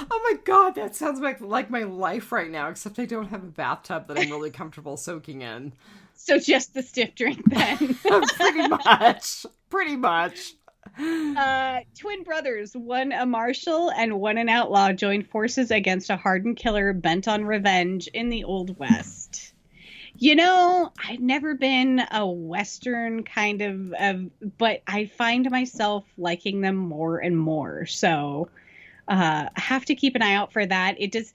A: Oh my god, that sounds like my life right now, except I don't have a bathtub that I'm really comfortable soaking in.
B: So just the stiff drink then.
A: Pretty much. Pretty much.
B: Twin brothers, one a marshal and one an outlaw, joined forces against a hardened killer bent on revenge in the Old West. You know, I've never been a Western kind of, but I find myself liking them more and more. So I have to keep an eye out for that. It says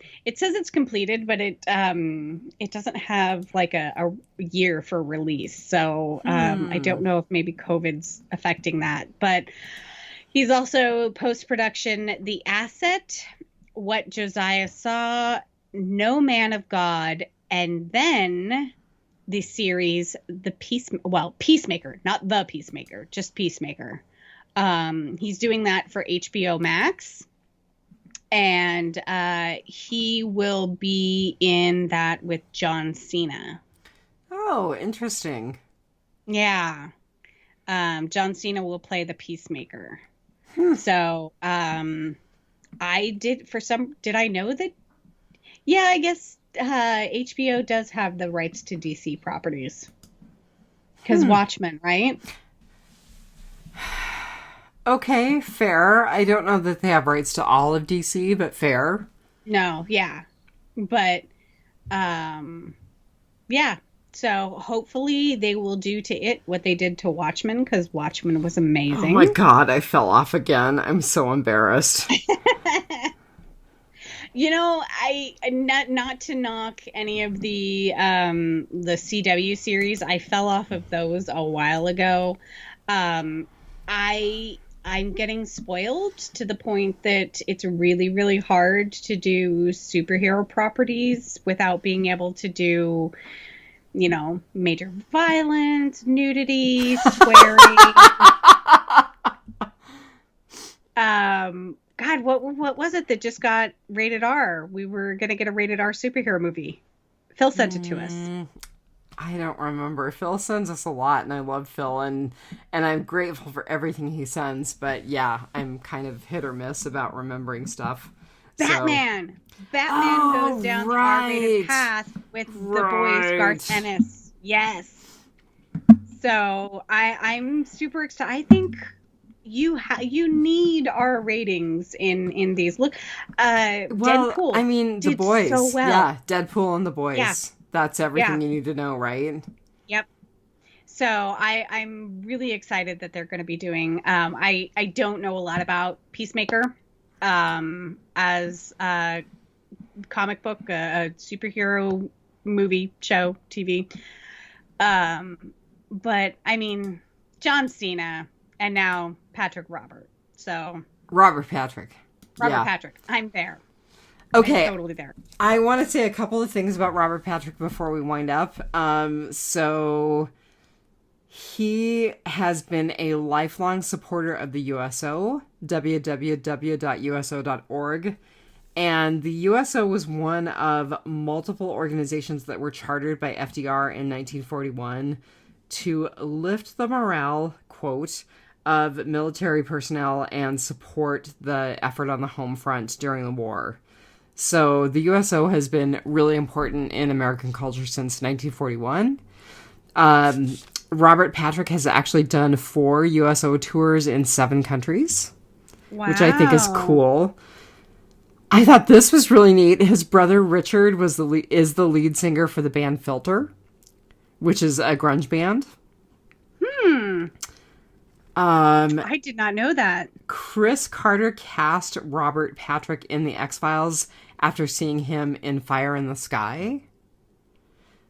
B: it's completed, but it doesn't have like a year for release. So I don't know if maybe COVID's affecting that. But he's also post-production The Asset, What Josiah Saw, No Man of God, and then the series Peacemaker, not The Peacemaker, just Peacemaker. He's doing that for HBO Max. And he will be in that with John Cena.
A: Oh, interesting.
B: Yeah. John Cena will play the Peacemaker. So did I know that? Yeah, I guess HBO does have the rights to DC properties. Because Watchmen, right?
A: Okay, fair. I don't know that they have rights to all of DC, but fair.
B: No, yeah. But, yeah. So hopefully they will do to it what they did to Watchmen, because Watchmen was amazing.
A: Oh my god, I fell off again. I'm so embarrassed.
B: You know, I not to knock any of the CW series. I fell off of those a while ago. I'm getting spoiled to the point that it's really, really hard to do superhero properties without being able to do, you know, major violence, nudity, swearing. God, what was it that just got rated R? We were going to get a rated R superhero movie. Phil sent it to us.
A: I don't remember. Phil sends us a lot, and I love Phil, and I'm grateful for everything he sends. But yeah, I'm kind of hit or miss about remembering stuff.
B: Batman goes down the R-rated path with the boys Garth Ennis. Yes. So I'm super excited. I think you need R ratings in these. Look, Deadpool.
A: I mean, the boys.
B: So well.
A: Yeah, Deadpool and the boys.
B: Yeah.
A: That's everything you need to know, right?
B: Yep. So I'm really excited that they're going to be doing. I don't know a lot about Peacemaker as a comic book, a superhero movie show, TV. But I mean, John Cena and now Patrick Robert. So
A: Robert Patrick.
B: I'm there.
A: Okay.
B: I'm totally there.
A: I want to say a couple of things about Robert Patrick before we wind up. So he has been a lifelong supporter of the USO, www.uso.org. And the USO was one of multiple organizations that were chartered by FDR in 1941 to lift the morale, quote, of military personnel and support the effort on the home front during the war. So the USO has been really important in American culture since 1941. Robert Patrick has actually done 4 USO tours in 7 countries, which I think is cool. I thought this was really neat. His brother Richard is the lead singer for the band Filter, which is a grunge band.
B: I did not know that.
A: Chris Carter cast Robert Patrick in The X-Files after seeing him in Fire in the Sky.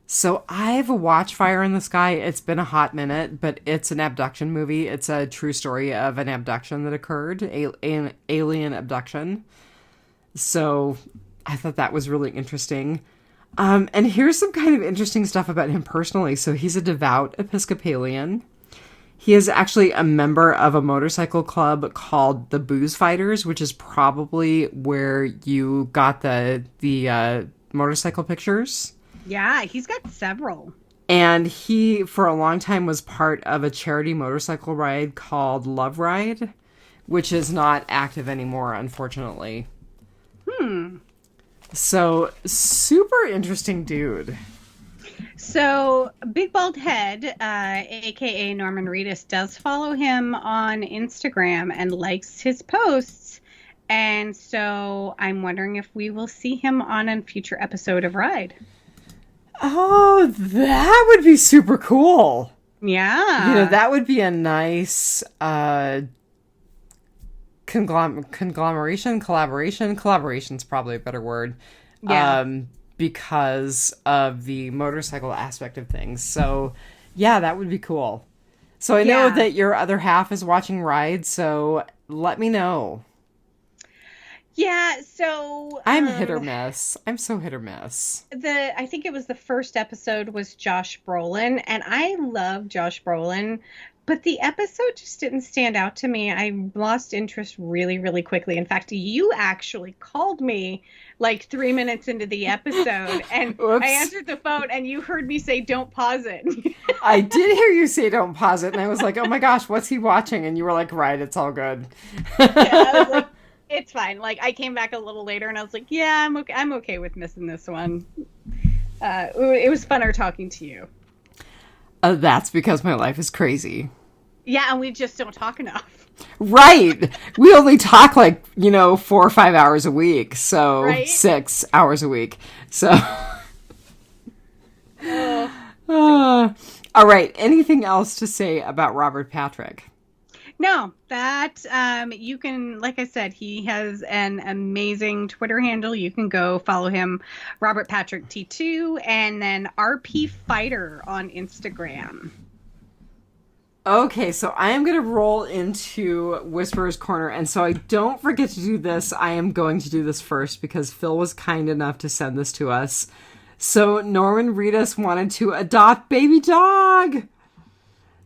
A: So I've watched Fire in the Sky. It's been a hot minute, but it's an abduction movie. It's a true story of an abduction that occurred, an alien abduction. So I thought that was really interesting. And here's some kind of interesting stuff about him personally. So he's a devout Episcopalian. He is actually a member of a motorcycle club called the Booze Fighters, which is probably where you got the motorcycle pictures.
B: Yeah, he's got several.
A: And he, for a long time, was part of a charity motorcycle ride called Love Ride, which is not active anymore, unfortunately. So, super interesting dude.
B: So, Big Bald Head, aka Norman Reedus, does follow him on Instagram and likes his posts. And so, I'm wondering if we will see him on a future episode of Ride.
A: Oh, that would be super cool.
B: Yeah.
A: You know, that would be a nice collaboration's probably a better word.
B: Yeah.
A: Because of the motorcycle aspect of things. So, yeah, that would be cool. So I know that your other half is watching Ride, so let me know.
B: Yeah, so
A: I'm hit or miss. I'm so hit or miss.
B: I think it was the first episode was Josh Brolin, and I love Josh Brolin, but the episode just didn't stand out to me. I lost interest really, really quickly. In fact, you actually called me like 3 minutes into the episode, and I answered the phone, and you heard me say, "Don't pause it."
A: I did hear you say "don't pause it," and I was like, "Oh my gosh, what's he watching?" And you were like, "Right, it's all good."
B: Yeah, I was like, it's fine. Like, I came back a little later, and I was like, "Yeah, I'm okay with missing this one." It was funner talking to you.
A: That's because my life is crazy.
B: Yeah, and we just don't talk enough.
A: Right. We only talk 4 or 5 hours a week. So
B: right?
A: 6 hours a week. So. All right. Anything else to say about Robert Patrick?
B: No, that you can, like I said, he has an amazing Twitter handle. You can go follow him, Robert Patrick T2, and then RP Fighter on Instagram.
A: Okay, so I am going to roll into Whisperer's Corner, and so I don't forget to do this. I am going to do this first because Phil was kind enough to send this to us. So Norman Reedus wanted to adopt Baby Dog.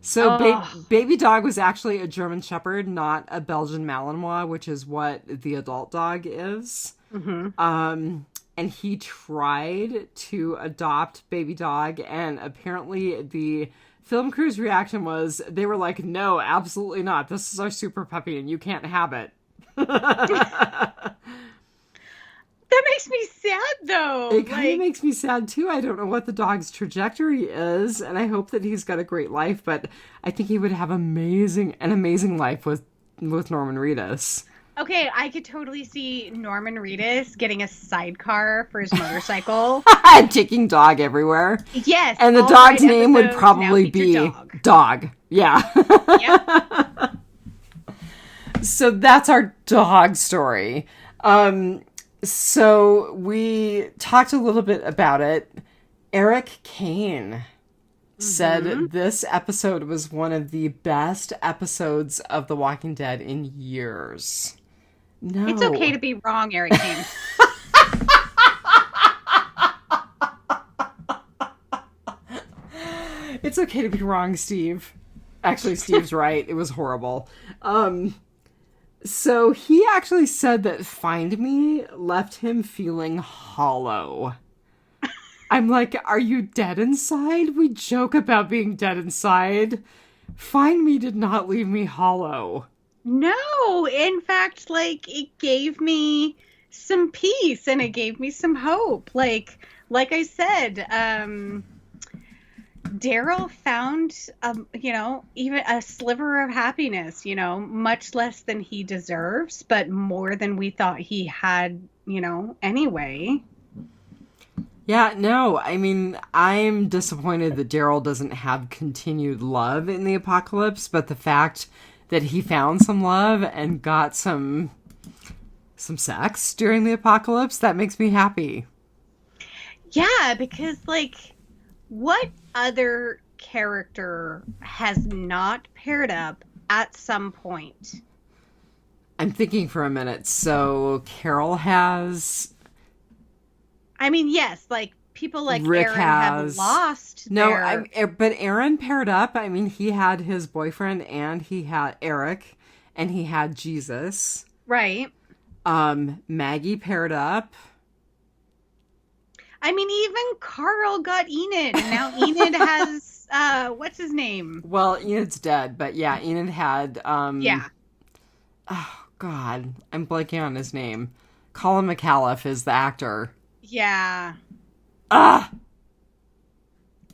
A: So Baby Dog was actually a German Shepherd, not a Belgian Malinois, which is what the adult dog is.
B: Mm-hmm.
A: And he tried to adopt Baby Dog, and apparently the film crew's reaction was, they were like, "No, absolutely not. This is our super puppy and you can't have it."
B: That makes me sad, though.
A: It kind of makes me sad, too. I don't know what the dog's trajectory is, and I hope that he's got a great life, but I think he would have an amazing life with Norman Reedus.
B: Okay, I could totally see Norman Reedus getting a sidecar for his motorcycle.
A: Taking Dog everywhere.
B: Yes.
A: And the dog's name would probably be Dog. Yeah.
B: Yep.
A: So that's our dog story. So we talked a little bit about it. Eric Kane said this episode was one of the best episodes of The Walking Dead in years. No.
B: It's okay to be wrong, Eric Kane.
A: It's okay to be wrong, Steve. Actually, Steve's right. It was horrible. So he actually said that Find Me left him feeling hollow. I'm like, are you dead inside? We joke about being dead inside. Find Me did not leave me hollow.
B: No, in fact, it gave me some peace and it gave me some hope. Like I said, Daryl found, even a sliver of happiness, much less than he deserves, but more than we thought he had, anyway.
A: Yeah, no, I mean, I'm disappointed that Daryl doesn't have continued love in the apocalypse, but the fact that he found some love and got some sex during the apocalypse, that makes me happy.
B: Yeah, because, what other character has not paired up at some point?
A: I'm thinking for a minute. So Carol has.
B: I mean, yes, people like
A: Rick
B: Aaron
A: has.
B: have lost.
A: No, but Aaron paired up. I mean, he had his boyfriend and he had Eric and he had Jesus.
B: Right.
A: Maggie paired up.
B: I mean, even Carl got Enid, and now Enid has what's his name?
A: Well, Enid's dead, but yeah, Enid had
B: Yeah,
A: oh God, I'm blanking on his name. Colin McAuliffe is the actor.
B: yeah,
A: Ah,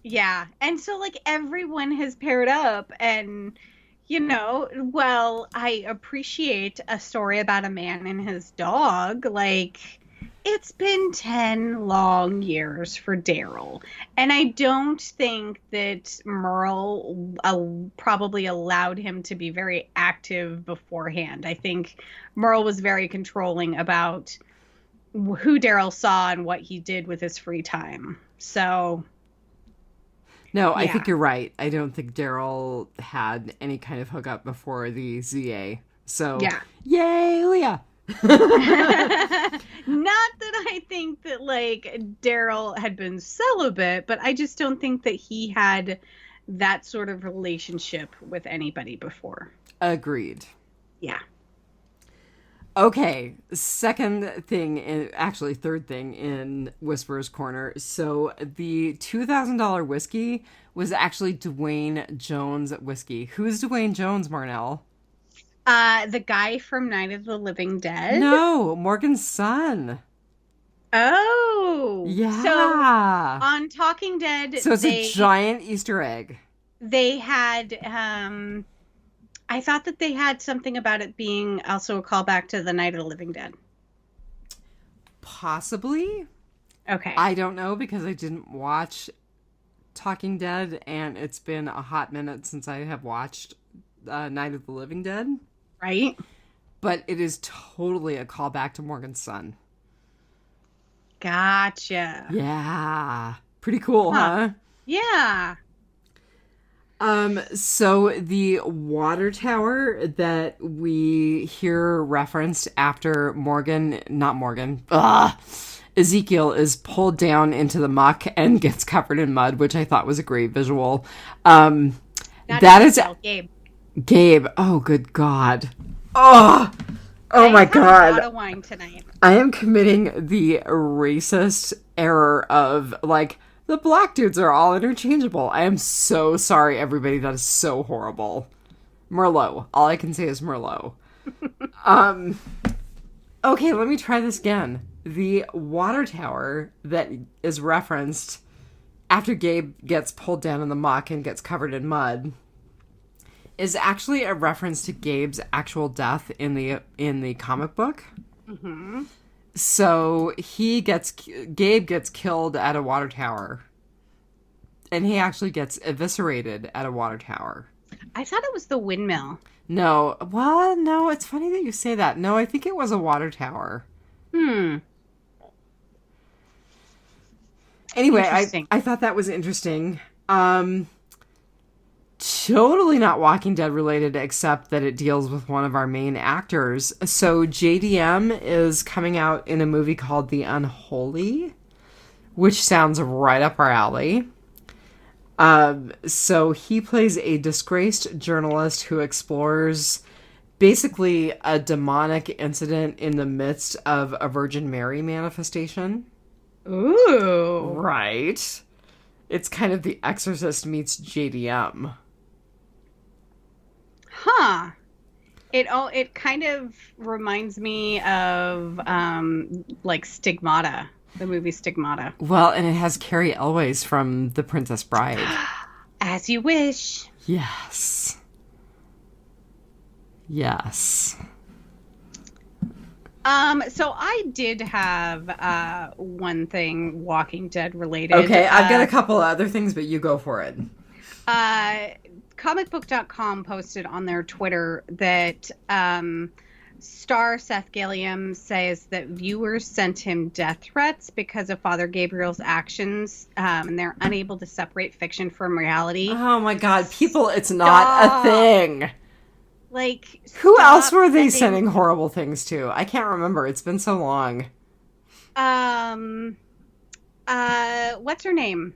B: yeah. And so like everyone has paired up, and well, I appreciate a story about a man and his dog. Like, it's been 10 long years for Daryl. And I don't think that Merle probably allowed him to be very active beforehand. I think Merle was very controlling about who Daryl saw and what he did with his free time. So,
A: no, I
B: yeah.
A: think you're right. I don't think Daryl had any kind of hookup before the ZA. So,
B: Yeah.
A: yay, Leah.
B: Not that I think that like Daryl had been celibate, but I just don't think that he had that sort of relationship with anybody before.
A: Agreed.
B: Yeah.
A: Okay, second thing, actually third thing in Whisperer's Corner. So the $2,000 whiskey was actually Dwayne Jones whiskey. Who's Dwayne Jones, Marnell?
B: The guy from Night of the Living Dead?
A: No, Morgan's son.
B: Oh.
A: Yeah.
B: So on Talking Dead,
A: So it's a giant Easter egg.
B: They had I thought that they had something about it being also a callback to the Night of the Living Dead.
A: Possibly.
B: Okay.
A: I don't know because I didn't watch Talking Dead, and it's been a hot minute since I have watched Night of the Living Dead.
B: Right?
A: But it is totally a callback to Morgan's son.
B: Gotcha.
A: Yeah. Pretty cool, huh?
B: Yeah.
A: So the water tower that we hear referenced after Ezekiel is pulled down into the muck and gets covered in mud, which I thought was a great visual. That is Gabe. Oh, good God. Oh my God.
B: A lot of wine tonight.
A: I am committing the racist error of like, the black dudes are all interchangeable. I am so sorry, everybody. That is so horrible. Merlot. All I can say is Merlot. Okay, let me try this again. The water tower that is referenced after Gabe gets pulled down in the muck and gets covered in mud is actually a reference to Gabe's actual death in the comic book.
B: Mm-hmm.
A: So Gabe gets killed at a water tower. And he actually gets eviscerated at a water tower.
B: I thought it was the windmill.
A: No. Well, no, it's funny that you say that. No, I think it was a water tower. Anyway, I thought that was interesting. Totally not Walking Dead related, except that it deals with one of our main actors. So JDM is coming out in a movie called The Unholy, which sounds right up our alley. So he plays a disgraced journalist who explores basically a demonic incident in the midst of a Virgin Mary manifestation.
B: Ooh.
A: Right. It's kind of The Exorcist meets JDM.
B: Huh. It kind of reminds me of like Stigmata, the movie Stigmata.
A: Well, and it has Carrie Elways from The Princess Bride.
B: As you wish.
A: Yes. Yes.
B: So I did have one thing Walking Dead related.
A: Okay, I've got a couple other things, but you go for it.
B: Comicbook.com posted on their Twitter that star Seth Gilliam says that viewers sent him death threats because of Father Gabriel's actions, and they're unable to separate fiction from reality.
A: Oh my God, people, it's not a thing.
B: Like,
A: who else were they sending horrible things to? I can't remember. It's been so long.
B: What's her name?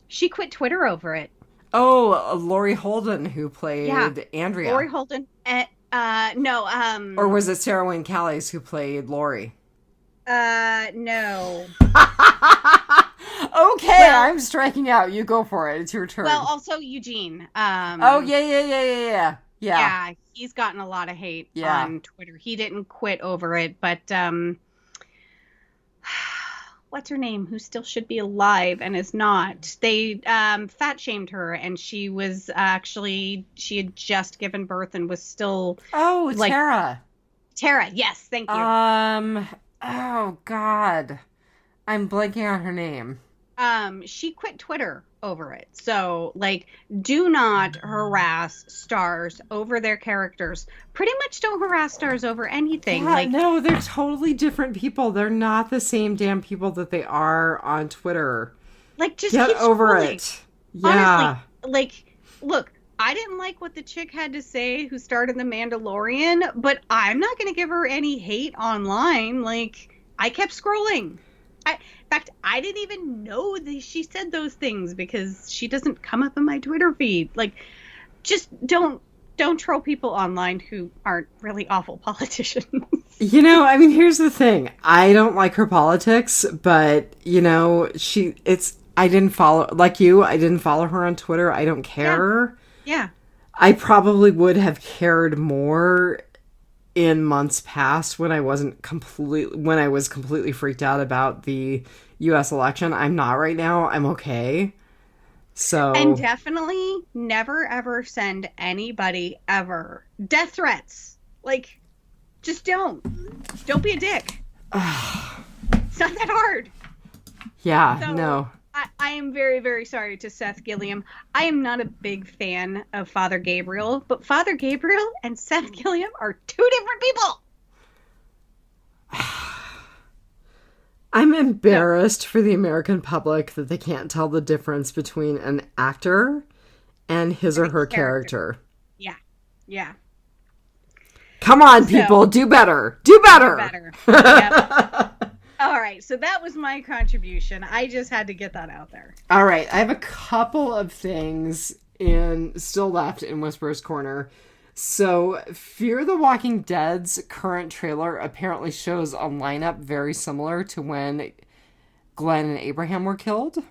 B: She quit Twitter over it.
A: Oh, Laurie Holden, who played Andrea.
B: Laurie Holden. No.
A: Or was it Sarah Wayne Callies who played Laurie?
B: No.
A: Okay,
B: Well,
A: I'm striking out. You go for it. It's your turn.
B: well, also Eugene.
A: Oh, yeah. Yeah.
B: Yeah, he's gotten a lot of hate
A: Yeah.
B: on Twitter. He didn't quit over it, but what's her name? Who still should be alive and is not? They fat shamed her, and she had just given birth and was still
A: Oh,
B: like
A: Tara.
B: Tara. Yes, thank you.
A: Oh, God. I'm blanking on her name.
B: She quit Twitter over it. So, like, do not harass stars over their characters. Pretty much don't harass stars over anything.
A: Yeah,
B: Like,
A: no, they're totally different people. They're not the same damn people that they are on Twitter.
B: just
A: Get
B: keep
A: over
B: scrolling.
A: it. Yeah.
B: Honestly, like, look, I didn't like what the chick had to say who starred in The Mandalorian, but I'm not going to give her any hate online. Like, I kept scrolling. In fact, I didn't even know that she said those things because she doesn't come up in my Twitter feed. Like, just don't troll people online who aren't really awful politicians.
A: I mean, here's the thing. I don't like her politics, but, I didn't follow, like you, I didn't follow her on Twitter. I don't care.
B: Yeah.
A: I probably would have cared more in months past when I was completely freaked out about the US election. I'm not right now. I'm okay. So,
B: And definitely never ever send anybody ever death threats. Like, just don't be a dick. It's not that hard.
A: Yeah,
B: So,
A: no.
B: I am very, very sorry to Seth Gilliam. I am not a big fan of Father Gabriel, but Father Gabriel and Seth Gilliam are two different people.
A: I'm embarrassed for the American public that they can't tell the difference between an actor and his or her character.
B: Yeah. Yeah.
A: Come on, people. Do better. Do better.
B: Do better. Yep. All right. So that was my contribution. I just had to get that out there.
A: All right. I have a couple of things still left in Whisperer's Corner. So, Fear the Walking Dead's current trailer apparently shows a lineup very similar to when Glenn and Abraham were killed.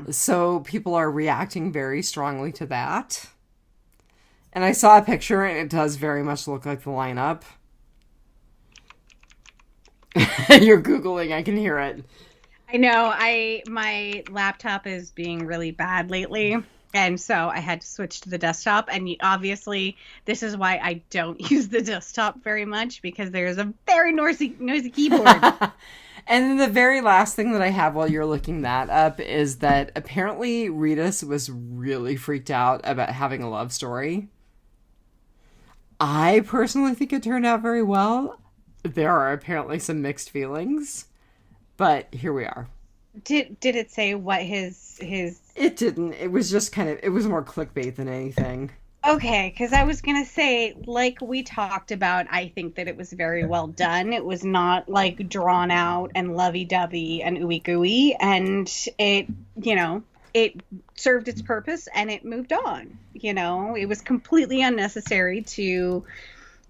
A: So, people are reacting very strongly to that. And I saw a picture, and it does very much look like the lineup. You're Googling, I can hear it.
B: I know. My laptop is being really bad lately. And so I had to switch to the desktop. And obviously, this is why I don't use the desktop very much, because there's a very noisy keyboard.
A: And then the very last thing that I have while you're looking that up is that apparently Reedus was really freaked out about having a love story. I personally think it turned out very well. There are apparently some mixed feelings, but here we are.
B: Did it say what his...
A: It didn't. It was just it was more clickbait than anything.
B: Okay, because I was going to say, like we talked about, I think that it was very well done. It was not, like, drawn out and lovey-dovey and ooey-gooey, and it served its purpose and it moved on. It was completely unnecessary to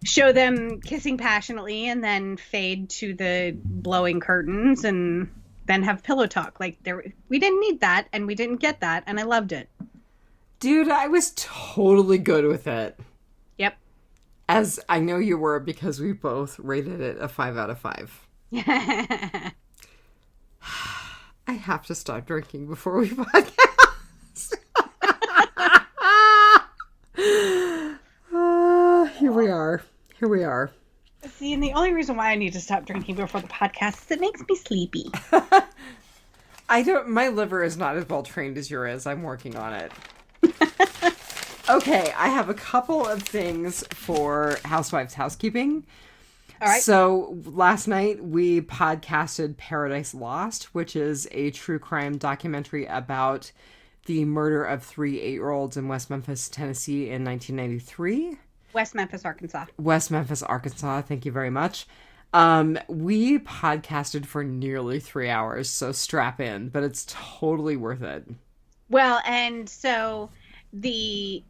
B: show them kissing passionately and then fade to the blowing curtains and then have pillow talk. Like, we didn't need that, and we didn't get that, and I loved it.
A: Dude, I was totally good with it.
B: Yep.
A: As I know you were, because we both rated it a 5 out of 5. I have to stop drinking before we podcast. Here we are.
B: See, and the only reason why I need to stop drinking before the podcast is it makes me sleepy.
A: My liver is not as well trained as yours. I'm working on it. Okay, I have a couple of things for Housewives Housekeeping.
B: All right.
A: So last night we podcasted Paradise Lost, which is a true crime documentary about the murder of 3 8-year-olds in West Memphis, Tennessee in 1993.
B: West Memphis, Arkansas.
A: West Memphis, Arkansas. Thank you very much. We podcasted for nearly 3 hours, so strap in, but it's totally worth it.
B: Well, and so the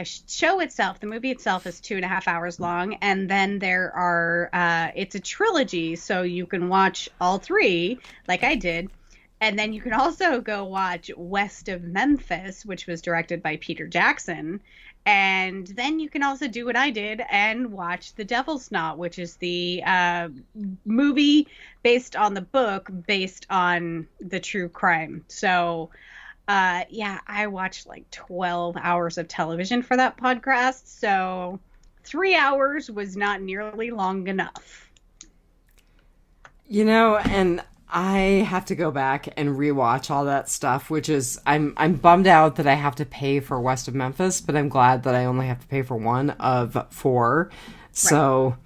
B: show itself, the movie itself, is 2.5 hours long, and then there are it's a trilogy, so you can watch all three, like I did, and then you can also go watch West of Memphis, which was directed by Peter Jackson, and then you can also do what I did and watch The Devil's Knot, which is the movie based on the book, based on the true crime. So yeah, I watched like 12 hours of television for that podcast, so 3 hours was not nearly long enough.
A: And I have to go back and rewatch all that stuff, which is, I'm bummed out that I have to pay for West of Memphis, but I'm glad that I only have to pay for one of four. So.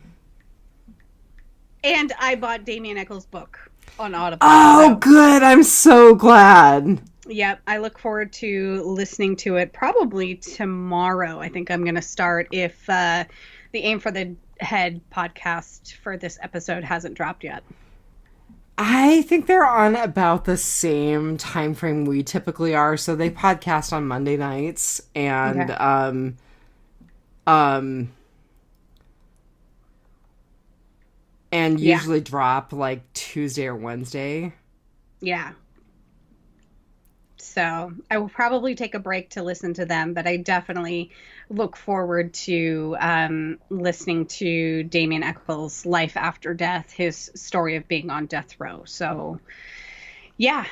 B: Right. And I bought Damien Eccles' book on Audible.
A: Oh, good. I'm so glad.
B: Yep, I look forward to listening to it probably tomorrow. I think I'm going to start if the Aim for the Head podcast for this episode hasn't dropped yet.
A: I think they're on about the same time frame we typically are. So they podcast on Monday nights and
B: okay.
A: And usually drop like Tuesday or Wednesday.
B: Yeah. So I will probably take a break to listen to them, but I definitely look forward to listening to Damien Eccles' life after death, his story of being on death row. So yeah,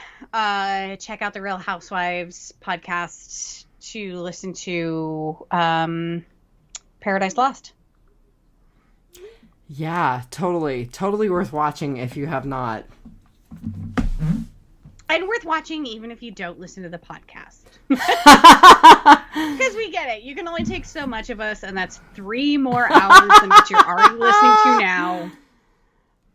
B: check out the Real Housewives podcast to listen to Paradise Lost.
A: Yeah, totally worth watching if you have not.
B: And worth watching even if you don't listen to the podcast. Because we get it. You can only take so much of us, and that's 3 more hours than what you're already listening to now.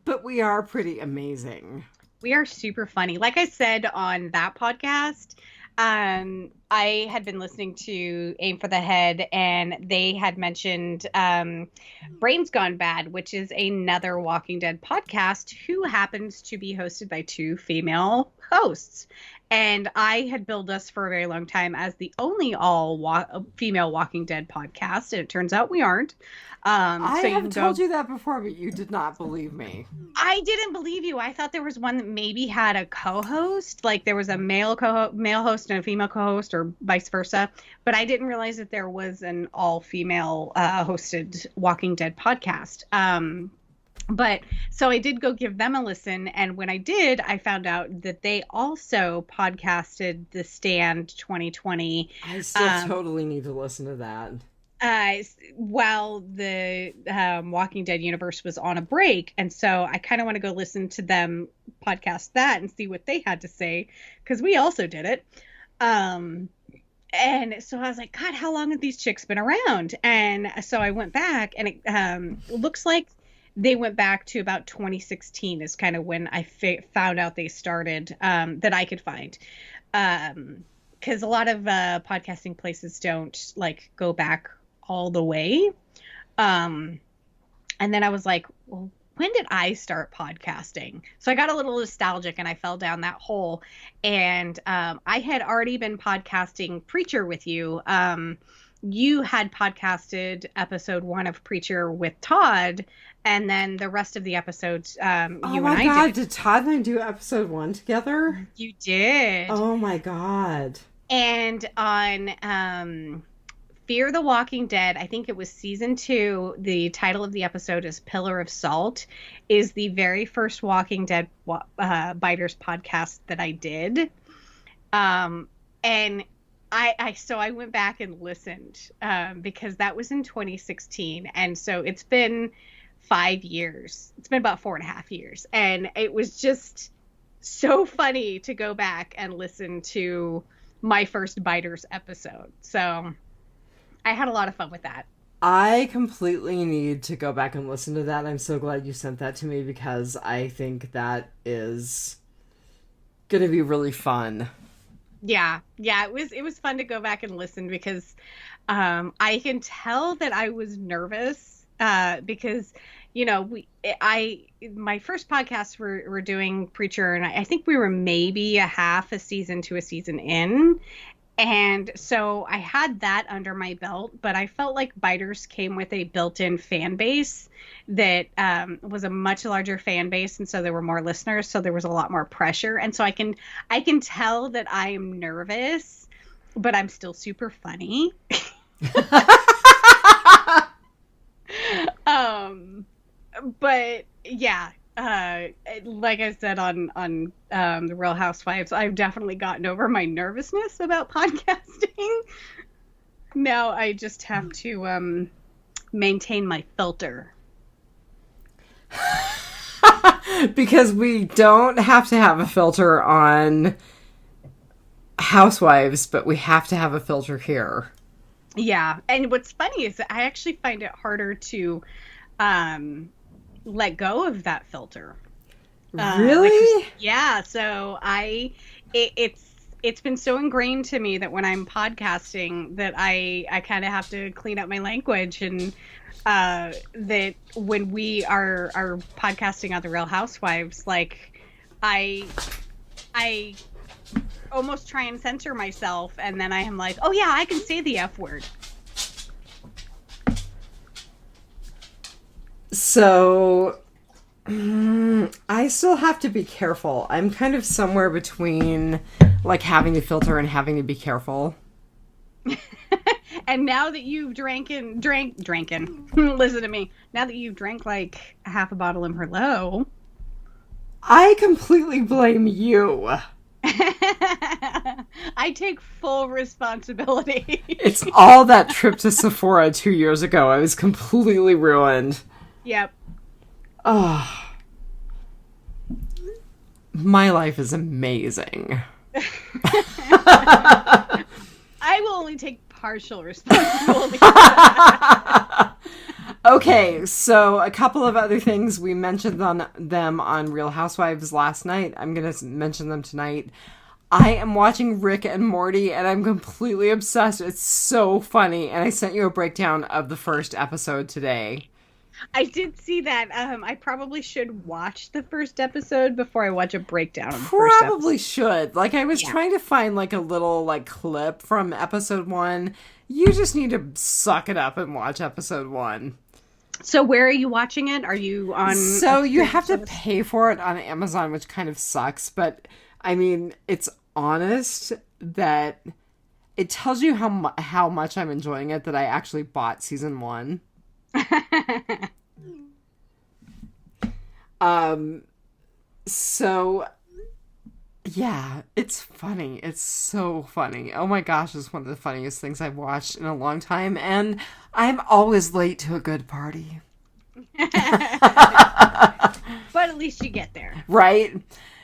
A: But we are pretty amazing.
B: We are super funny. Like I said on that podcast, I had been listening to Aim for the Head, and they had mentioned Brains Gone Bad, which is another Walking Dead podcast who happens to be hosted by 2 female hosts. And I had billed us for a very long time as the only female Walking Dead podcast, and it turns out we aren't.
A: I have told you that before, but you did not believe me.
B: I didn't believe you. I thought there was one that maybe had a co-host, like there was a male host and a female co-host, or vice versa. But I didn't realize that there was an all-female hosted Walking Dead podcast. But so I did go give them a listen, and when I did, I found out that they also podcasted The Stand 2020.
A: I still totally need to listen to that.
B: While the Walking Dead universe was on a break. And so I kind of want to go listen to them podcast that and see what they had to say, because we also did it. And so I was like, God, how long have these chicks been around? And so I went back, and it looks like they went back to about 2016 is kind of when I found out they started, that I could find. Because a lot of podcasting places don't like go back all the way. And then I was like, well, when did I start podcasting? So I got a little nostalgic and I fell down that hole. And I had already been podcasting Preacher with you. You had podcasted episode 1 of Preacher with Todd, and then the rest of the episodes you and I did.
A: Did Todd and I do episode 1 together?
B: You did.
A: Oh my God.
B: And on Fear the Walking Dead, I think it was season 2, the title of the episode is Pillar of Salt, is the very first Walking Dead Biters podcast that I did. And I went back and listened because that was in 2016. And so it's been 5 years. It's been about 4.5 years. And it was just so funny to go back and listen to my first Biters episode. So I had a lot of fun with that.
A: I completely need to go back and listen to that. I'm so glad you sent that to me, because I think that is going to be really fun.
B: Yeah, it was fun to go back and listen, because I can tell that I was nervous because, you know, my first podcast we're doing Preacher, and I think we were maybe a half a season to a season in, And so I had that under my belt, but I felt like Biters came with a built-in fan base that was a much larger fan base, and so there were more listeners, so there was a lot more pressure. And so I can tell that I am nervous, but I'm still super funny. But yeah, like I said on the Real Housewives, I've definitely gotten over my nervousness about podcasting. Now I just have to maintain my filter.
A: Because we don't have to have a filter on Housewives, but we have to have a filter here.
B: Yeah, and what's funny is that I actually find it harder to let go of that filter.
A: Really?
B: Yeah, so it's been so ingrained to me that when I'm podcasting that I kind of have to clean up my language, and that when we are podcasting on the Real Housewives, like I almost try and censor myself, and then I am like, oh yeah, I can say the F word.
A: So I still have to be careful. I'm kind of somewhere between like having to filter and having to be careful.
B: And now that you've drinking, listen to me. Now that you've drank like half a bottle of Merlot,
A: I completely blame you.
B: I take full responsibility.
A: It's all that trip to Sephora 2 years ago. I was completely ruined.
B: Yep.
A: Oh. My life is amazing.
B: I will only take partial responsibility.
A: Okay, so a couple of other things we mentioned them on Real Housewives last night. I'm going to mention them tonight. I am watching Rick and Morty, and I'm completely obsessed. It's so funny, and I sent you a breakdown of the first episode today.
B: I did see that. I probably should watch the first episode before I watch a breakdown of the first episode.
A: Probably should. Like, I was trying to find, like, a little, like, clip from episode 1. You just need to suck it up and watch episode 1.
B: So where are you watching it? Are you on...
A: So you have to pay for it on Amazon, which kind of sucks. But, I mean, it's honest that it tells you how much I'm enjoying it that I actually bought season 1. So yeah, it's funny. It's so funny. Oh my gosh, it's one of the funniest things I've watched in a long time, and I'm always late to a good party.
B: But at least you get there.
A: Right?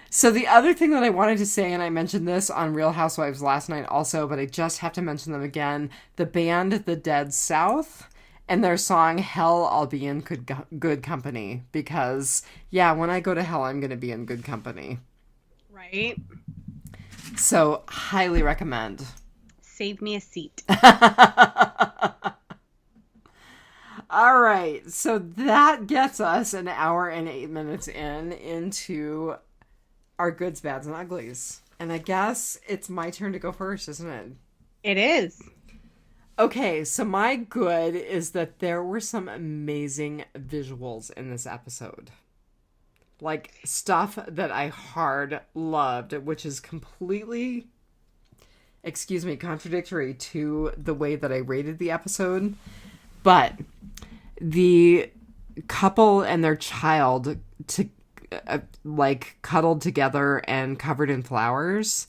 A: So the other thing that I wanted to say, and I mentioned this on Real Housewives last night also, but I just have to mention them again, the band The Dead South and their song Hell, I'll Be in Good Company, because yeah, when I go to hell, I'm going to be in good company.
B: Right.
A: So, highly recommend.
B: Save me a seat.
A: All right. So that gets us an hour and 8 minutes into our goods, bads, and uglies. And I guess it's my turn to go first, isn't it?
B: It is.
A: Okay, so my good is that there were some amazing visuals in this episode. Like, stuff that I hard loved, which is completely, contradictory to the way that I rated the episode. But the couple and their child cuddled together and covered in flowers,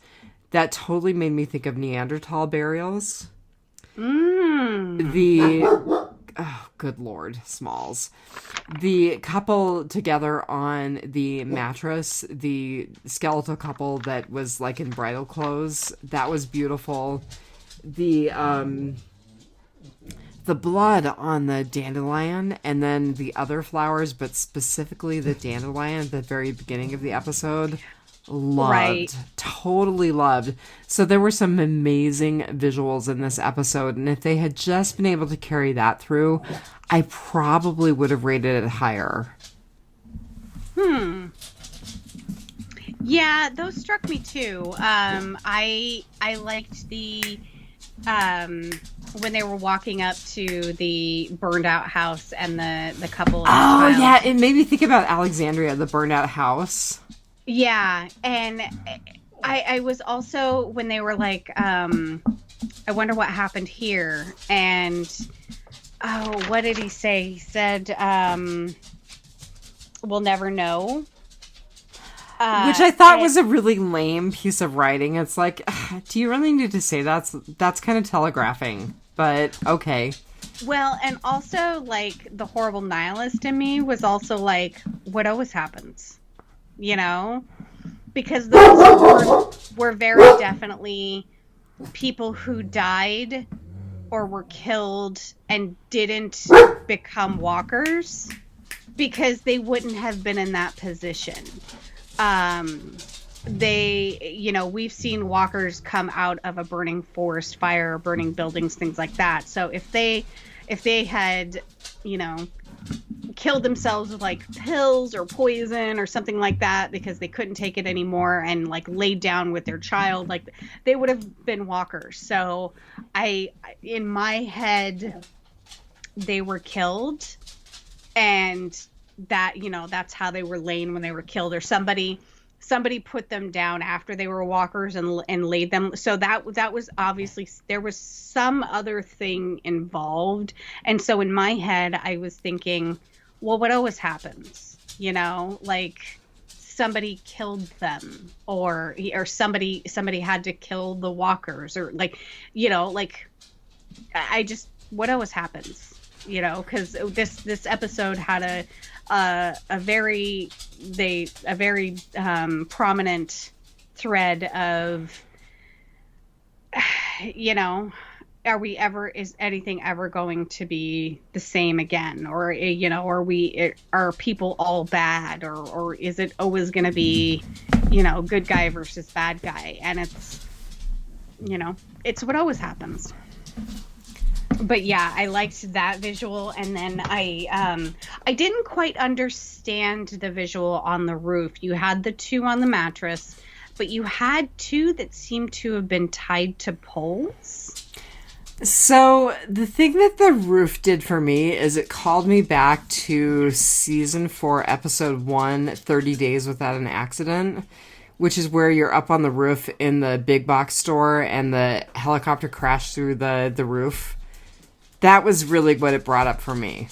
A: that totally made me think of Neanderthal burials. Oh, good Lord, Smalls. The couple together on the mattress, the skeletal couple that was like in bridal clothes, that was beautiful. The blood on the dandelion and then the other flowers, but specifically the dandelion at the very beginning of the episode. Loved. Right. Totally loved. So there were some amazing visuals in this episode, and if they had just been able to carry that through, I probably would have rated it higher.
B: Yeah, those struck me too. I liked the when they were walking up to the burned out house and the couple and the
A: Oh,
B: child.
A: yeah, it made me think about Alexandria, the burned out house.
B: Yeah, and I was also when they were like, I wonder what happened here. And oh, what did he say? He said, we'll never know.
A: Which I thought was a really lame piece of writing. It's like, do you really need to say that? That's kind of telegraphing, but okay.
B: Well, and also, like, the horrible nihilist in me was also like, what always happens? You know? Because those were very definitely people who died or were killed and didn't become walkers because they wouldn't have been in that position. We've seen walkers come out of a burning forest fire, burning buildings, things like that. So if they had, killed themselves with like pills or poison or something like that because they couldn't take it anymore and like laid down with their child, like they would have been walkers. So in my head, they were killed, and that, that's how they were laying when they were killed, or somebody put them down after they were walkers and laid them. So that was obviously, there was some other thing involved. And so in my head, I was thinking, well, what always happens, like somebody killed them, or somebody had to kill the walkers, or like, I just, what always happens, because this episode had a very prominent thread of, is anything ever going to be the same again? Or, are people all bad? Or is it always going to be, good guy versus bad guy? And it's what always happens. But yeah, I liked that visual. And then I didn't quite understand the visual on the roof. You had the two on the mattress, but you had two that seemed to have been tied to poles.
A: So the thing that the roof did for me is it called me back to season 4, episode 1, 30 Days Without an Accident, which is where you're up on the roof in the big box store and the helicopter crashed through the roof. That was really what it brought up for me.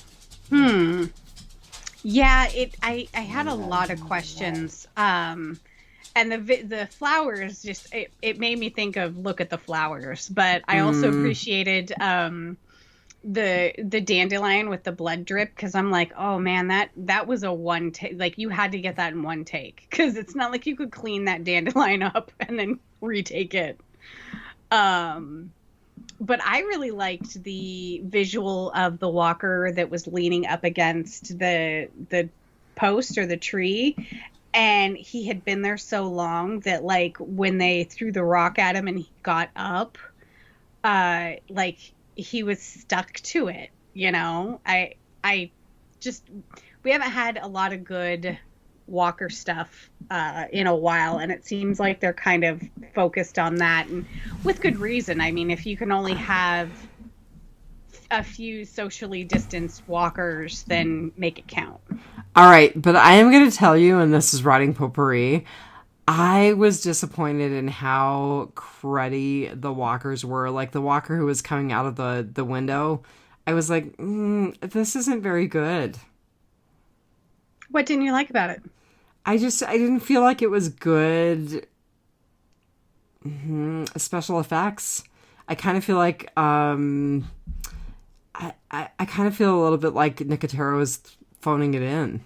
B: Yeah, I had a lot of questions. And the flowers just, it made me think of Look at the Flowers. But I also appreciated the dandelion with the blood drip, because I'm like, oh man, that was a one take. Like, you had to get that in one take, because it's not like you could clean that dandelion up and then retake it. But I really liked the visual of the walker that was leaning up against the post or the tree. And he had been there so long that, like, when they threw the rock at him and he got up, like, he was stuck to it, I just, we haven't had a lot of good walker stuff in a while, and it seems like they're kind of focused on that, and with good reason. I mean, if you can only have a few socially distanced walkers, then make it count.
A: All right, but I am going to tell you, and this is Rotting Potpourri, I was disappointed in how cruddy the walkers were. Like, the walker who was coming out of the window, I was like, this isn't very good.
B: What didn't you like about it?
A: I didn't feel like it was good special effects. I kind of feel like, I kind of feel a little bit like Nicotero is phoning it in.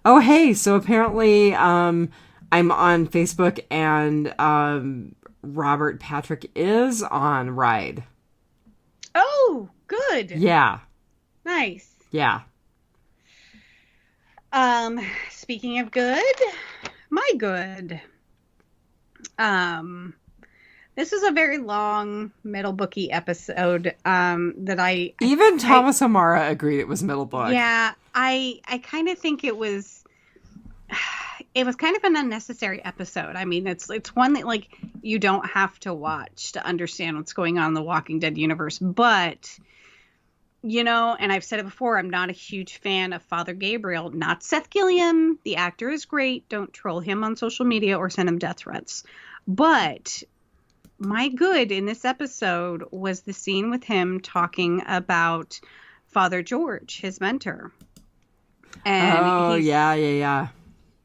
A: Oh, hey, so apparently I'm on Facebook, and Robert Patrick is on Ride.
B: Oh, good.
A: Yeah.
B: Nice.
A: Yeah.
B: Speaking of good, my good. This is a very long middle booky episode that
A: even Thomas O'Mara agreed it was middle book.
B: Yeah, I kind of think it was it was kind of an unnecessary episode. I mean, it's one that like you don't have to watch to understand what's going on in the Walking Dead universe. But, you know, and I've said it before, I'm not a huge fan of Father Gabriel, not Seth Gilliam. The actor is great. Don't troll him on social media or send him death threats. But my good in this episode was the scene with him talking about Father George, his mentor. And
A: yeah.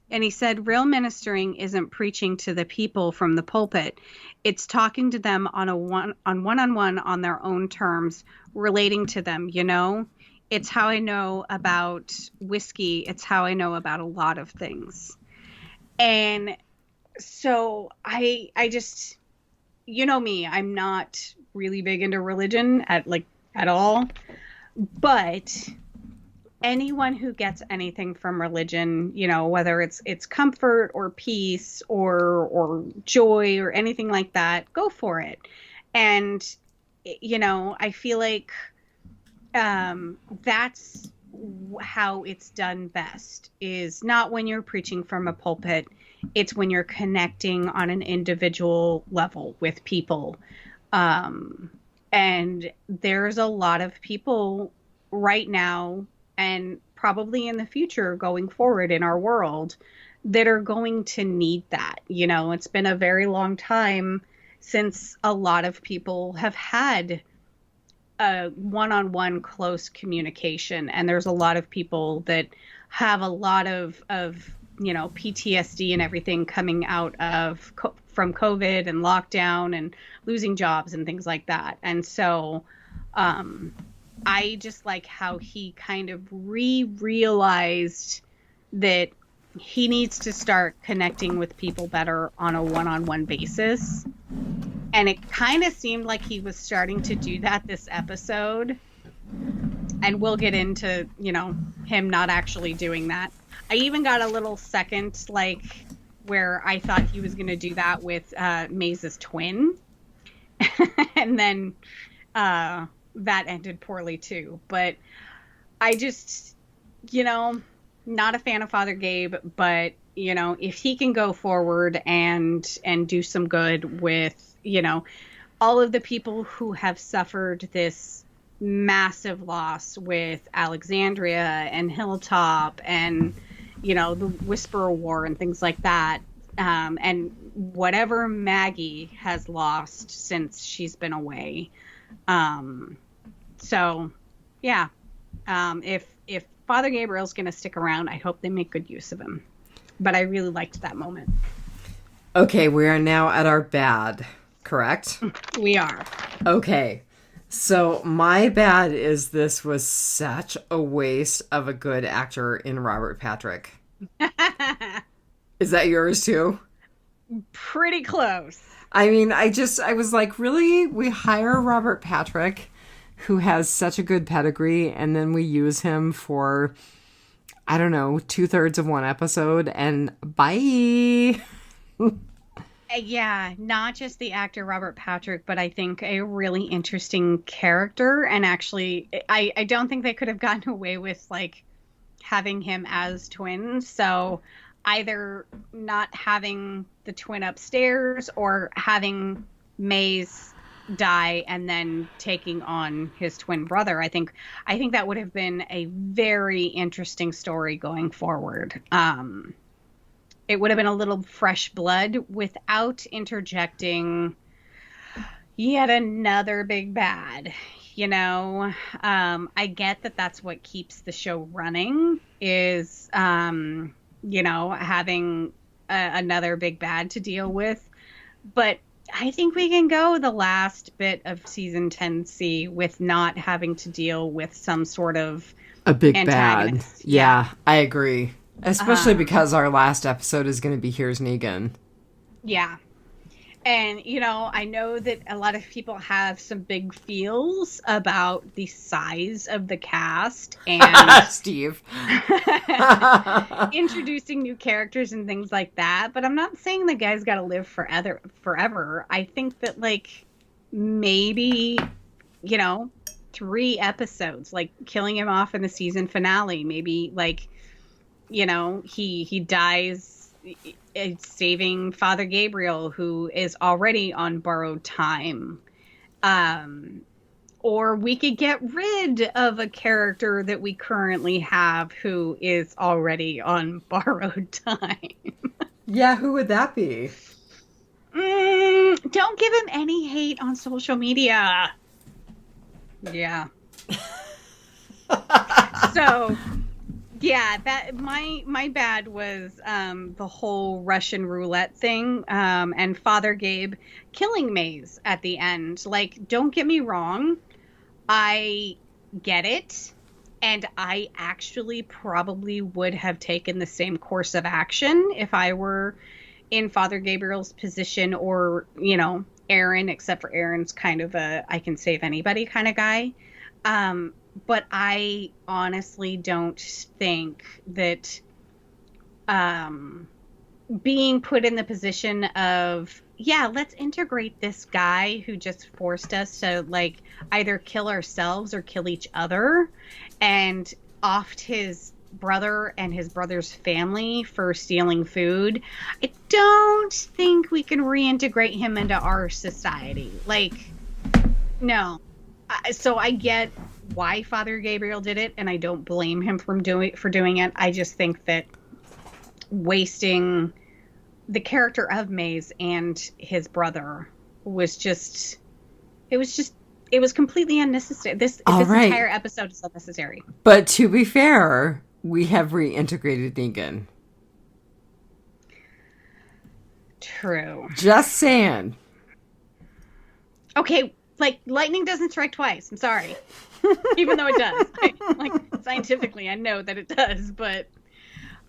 B: And he said, real ministering isn't preaching to the people from the pulpit. It's talking to them on one-on-one on their own terms, relating to them, you know? It's how I know about whiskey. It's how I know about a lot of things. And so I just, you know me, I'm not really big into religion at all. But anyone who gets anything from religion, you know, whether it's comfort or peace or joy or anything like that, go for it. And, you know, I feel like that's how it's done best, is not when you're preaching from a pulpit. It's when you're connecting on an individual level with people. And there's a lot of people right now, and probably in the future going forward in our world, that are going to need that. You know, it's been a very long time since a lot of people have had a one-on-one close communication. And there's a lot of people that have a lot of you know, PTSD and everything coming out of from COVID and lockdown and losing jobs and things like that. And so, I just like how he kind of realized that he needs to start connecting with people better on a one-on-one basis. And it kind of seemed like he was starting to do that this episode. And we'll get into, you know, him not actually doing that. I even got a little second, like, where I thought he was going to do that with Maze's twin. And then that ended poorly too. But I just, you know, not a fan of Father Gabe, but, you know, if he can go forward and do some good with, you know, all of the people who have suffered this massive loss with Alexandria and Hilltop and, you know, the Whisperer War and things like that. And whatever Maggie has lost since she's been away. So, yeah, if Father Gabriel's going to stick around, I hope they make good use of him. But I really liked that moment.
A: Okay, we are now at our bad, correct?
B: We are.
A: Okay, so my bad is this was such a waste of a good actor in Robert Patrick. Is that yours too?
B: Pretty close.
A: I mean, I was like, really? We hire Robert Patrick, who has such a good pedigree, and then we use him for, I don't know, 2/3 of one episode, and bye.
B: Yeah, not just the actor Robert Patrick, but I think a really interesting character. And actually, I don't think they could have gotten away with, like, having him as twins. So either not having the twin upstairs or having Maze die and then taking on his twin brother. I think that would have been a very interesting story going forward. It would have been a little fresh blood without interjecting yet another big bad. You know, I get that that's what keeps the show running is, you know, having another big bad to deal with. But I think we can go the last bit of season 10C with not having to deal with some sort of
A: a big
B: antagonist.
A: Bad. Yeah, I agree. Especially because our last episode is going to be Here's Negan.
B: Yeah. And, you know, I know that a lot of people have some big feels about the size of the cast and
A: Steve
B: introducing new characters and things like that. But I'm not saying the guy's got to live forever. I think that, like, maybe, you know, 3 episodes, like killing him off in the season finale. Maybe, like, you know, he dies it's saving Father Gabriel, who is already on borrowed time. Or we could get rid of a character that we currently have who is already on borrowed time.
A: Yeah, who would that be?
B: Don't give him any hate on social media. Yeah. So, yeah, that my bad was the whole Russian roulette thing, and Father Gabe killing Maze at the end. Like, don't get me wrong, I get it, and I actually probably would have taken the same course of action if I were in Father Gabriel's position, or, you know, Aaron, except for Aaron's kind of a I can save anybody kind of guy. But I honestly don't think that being put in the position of, yeah, let's integrate this guy who just forced us to, like, either kill ourselves or kill each other, and offed his brother and his brother's family for stealing food. I don't think we can reintegrate him into our society. Like, no. So I get why Father Gabriel did it, and I don't blame him for doing it. I just think that wasting the character of Maze and his brother was just it was completely unnecessary. This entire episode is unnecessary.
A: But to be fair, we have reintegrated Negan.
B: True.
A: Just saying.
B: Okay, like, lightning doesn't strike twice. I'm sorry. Even though it does. Like, scientifically, I know that it does, but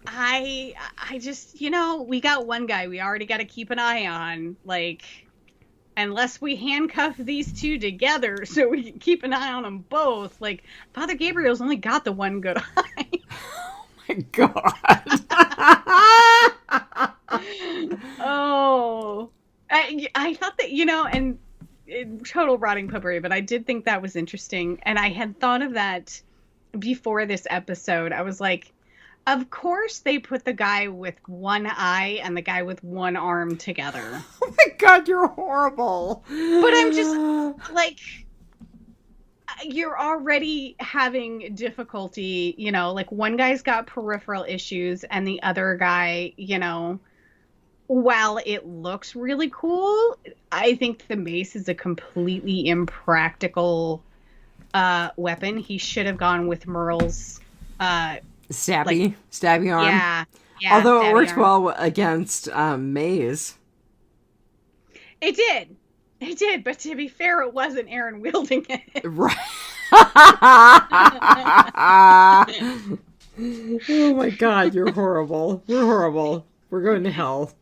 B: I just, you know, we got one guy we already got to keep an eye on. Like, unless we handcuff these two together so we can keep an eye on them both. Like, Father Gabriel's only got the one good eye.
A: Oh my God.
B: Oh. I thought that, you know, and total rotting potpourri, but I did think that was interesting. And I had thought of that before this episode. I was like, of course they put the guy with one eye and the guy with one arm together.
A: Oh my God, you're horrible.
B: But I'm just like, you're already having difficulty, you know, like, one guy's got peripheral issues and the other guy, you know, while it looks really cool, I think the mace is a completely impractical weapon. He should have gone with Merle's
A: stabby arm.
B: Yeah.
A: Although it worked well against Maze.
B: It did, but to be fair, it wasn't Aaron wielding it.
A: Right. Oh my God, you're horrible. We're horrible. We're going to hell.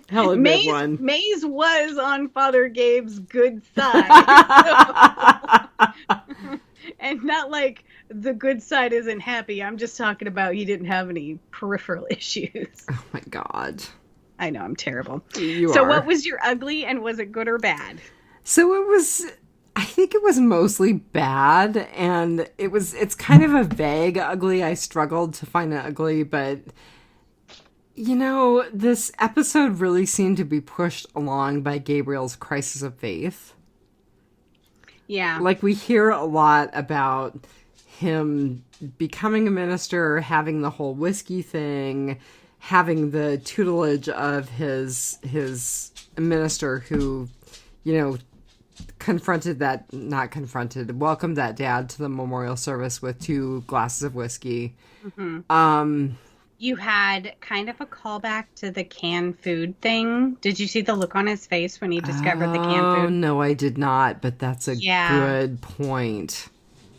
A: Hell in Maze, one.
B: Maze was on Father Gabe's good side. So. And not like the good side isn't happy. I'm just talking about he didn't have any peripheral issues.
A: Oh my God.
B: I know, I'm terrible.
A: So
B: what was your ugly, and was it good or bad?
A: So I think it was mostly bad, and it's kind of a vague ugly. I struggled to find an ugly, but you know, this episode really seemed to be pushed along by Gabriel's crisis of faith.
B: Yeah.
A: Like, we hear a lot about him becoming a minister, having the whole whiskey thing, having the tutelage of his minister who, you know, welcomed that dad to the memorial service with 2 glasses of whiskey.
B: Mm-hmm. You had kind of a callback to the canned food thing. Did you see the look on his face when he discovered the canned food?
A: No, I did not, but that's a good point.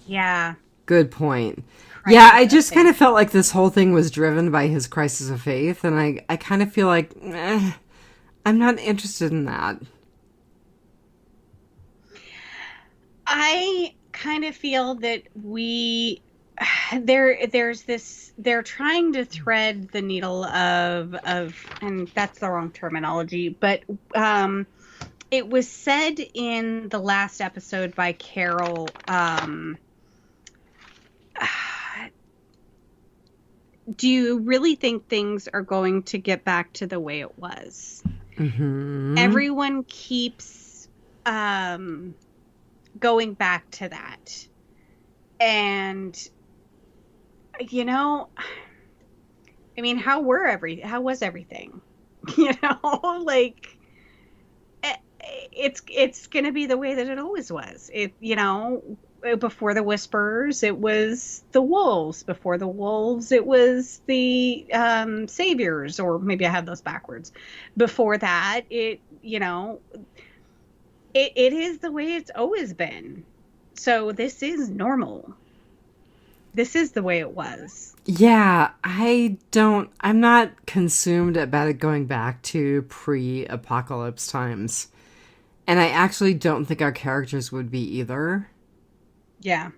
B: Yeah.
A: Good point. Yeah, I just kind of felt like this whole thing was driven by his crisis of faith, and I kind of feel like, I'm not interested in that.
B: I kind of feel that there's this, they're trying to thread the needle of, and that's the wrong terminology, but it was said in the last episode by Carol, do you really think things are going to get back to the way it was?
A: Mm-hmm.
B: Everyone keeps going back to that. And, you know, I mean, how was everything? You know, like it's going to be the way that it always was. Before the Whispers, it was the wolves. Before the wolves, it was the saviors, or maybe I have those backwards. Before that, it is the way it's always been. So this is normal. This is the way it was.
A: Yeah, I'm not consumed about it going back to pre-apocalypse times. And I actually don't think our characters would be either.
B: Yeah.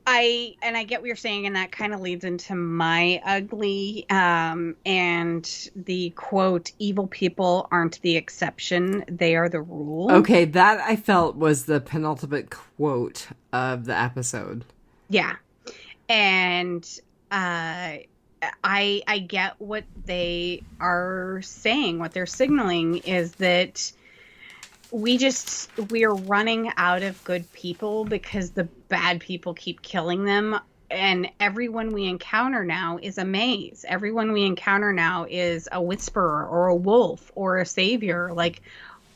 B: I get what you're saying, and that kind of leads into my ugly, and the quote, "Evil people aren't the exception, they are the rule."
A: Okay, that I felt was the penultimate quote of the episode.
B: Yeah. And I get what they are saying. What they're signaling is that we are running out of good people because the bad people keep killing them. And everyone we encounter now is a maze. Everyone we encounter now is a whisperer or a wolf or a savior. Like,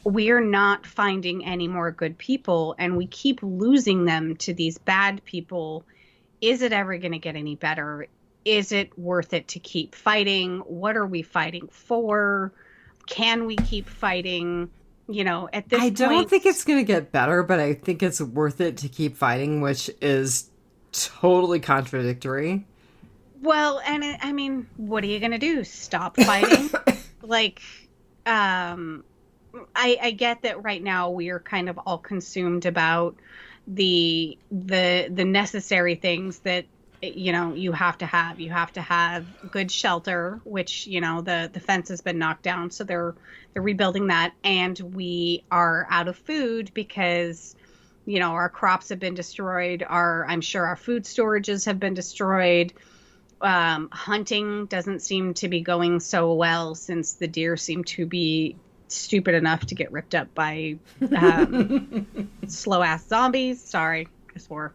B: we're not finding any more good people, and we keep losing them to these bad people. Is it ever going to get any better? Is it worth it to keep fighting? What are we fighting for? Can we keep fighting? At this point,
A: I don't think it's going to get better, but I think it's worth it to keep fighting, which is totally contradictory.
B: Well, and I mean, what are you going to do? Stop fighting? Like, I get that right now we are kind of all consumed about the necessary things that you have to have. You have to have good shelter, which the fence has been knocked down, so they're rebuilding that, and we are out of food because our crops have been destroyed. I'm sure our food storages have been destroyed. Hunting doesn't seem to be going so well since the deer seem to be stupid enough to get ripped up by slow ass zombies. Sorry, I swore.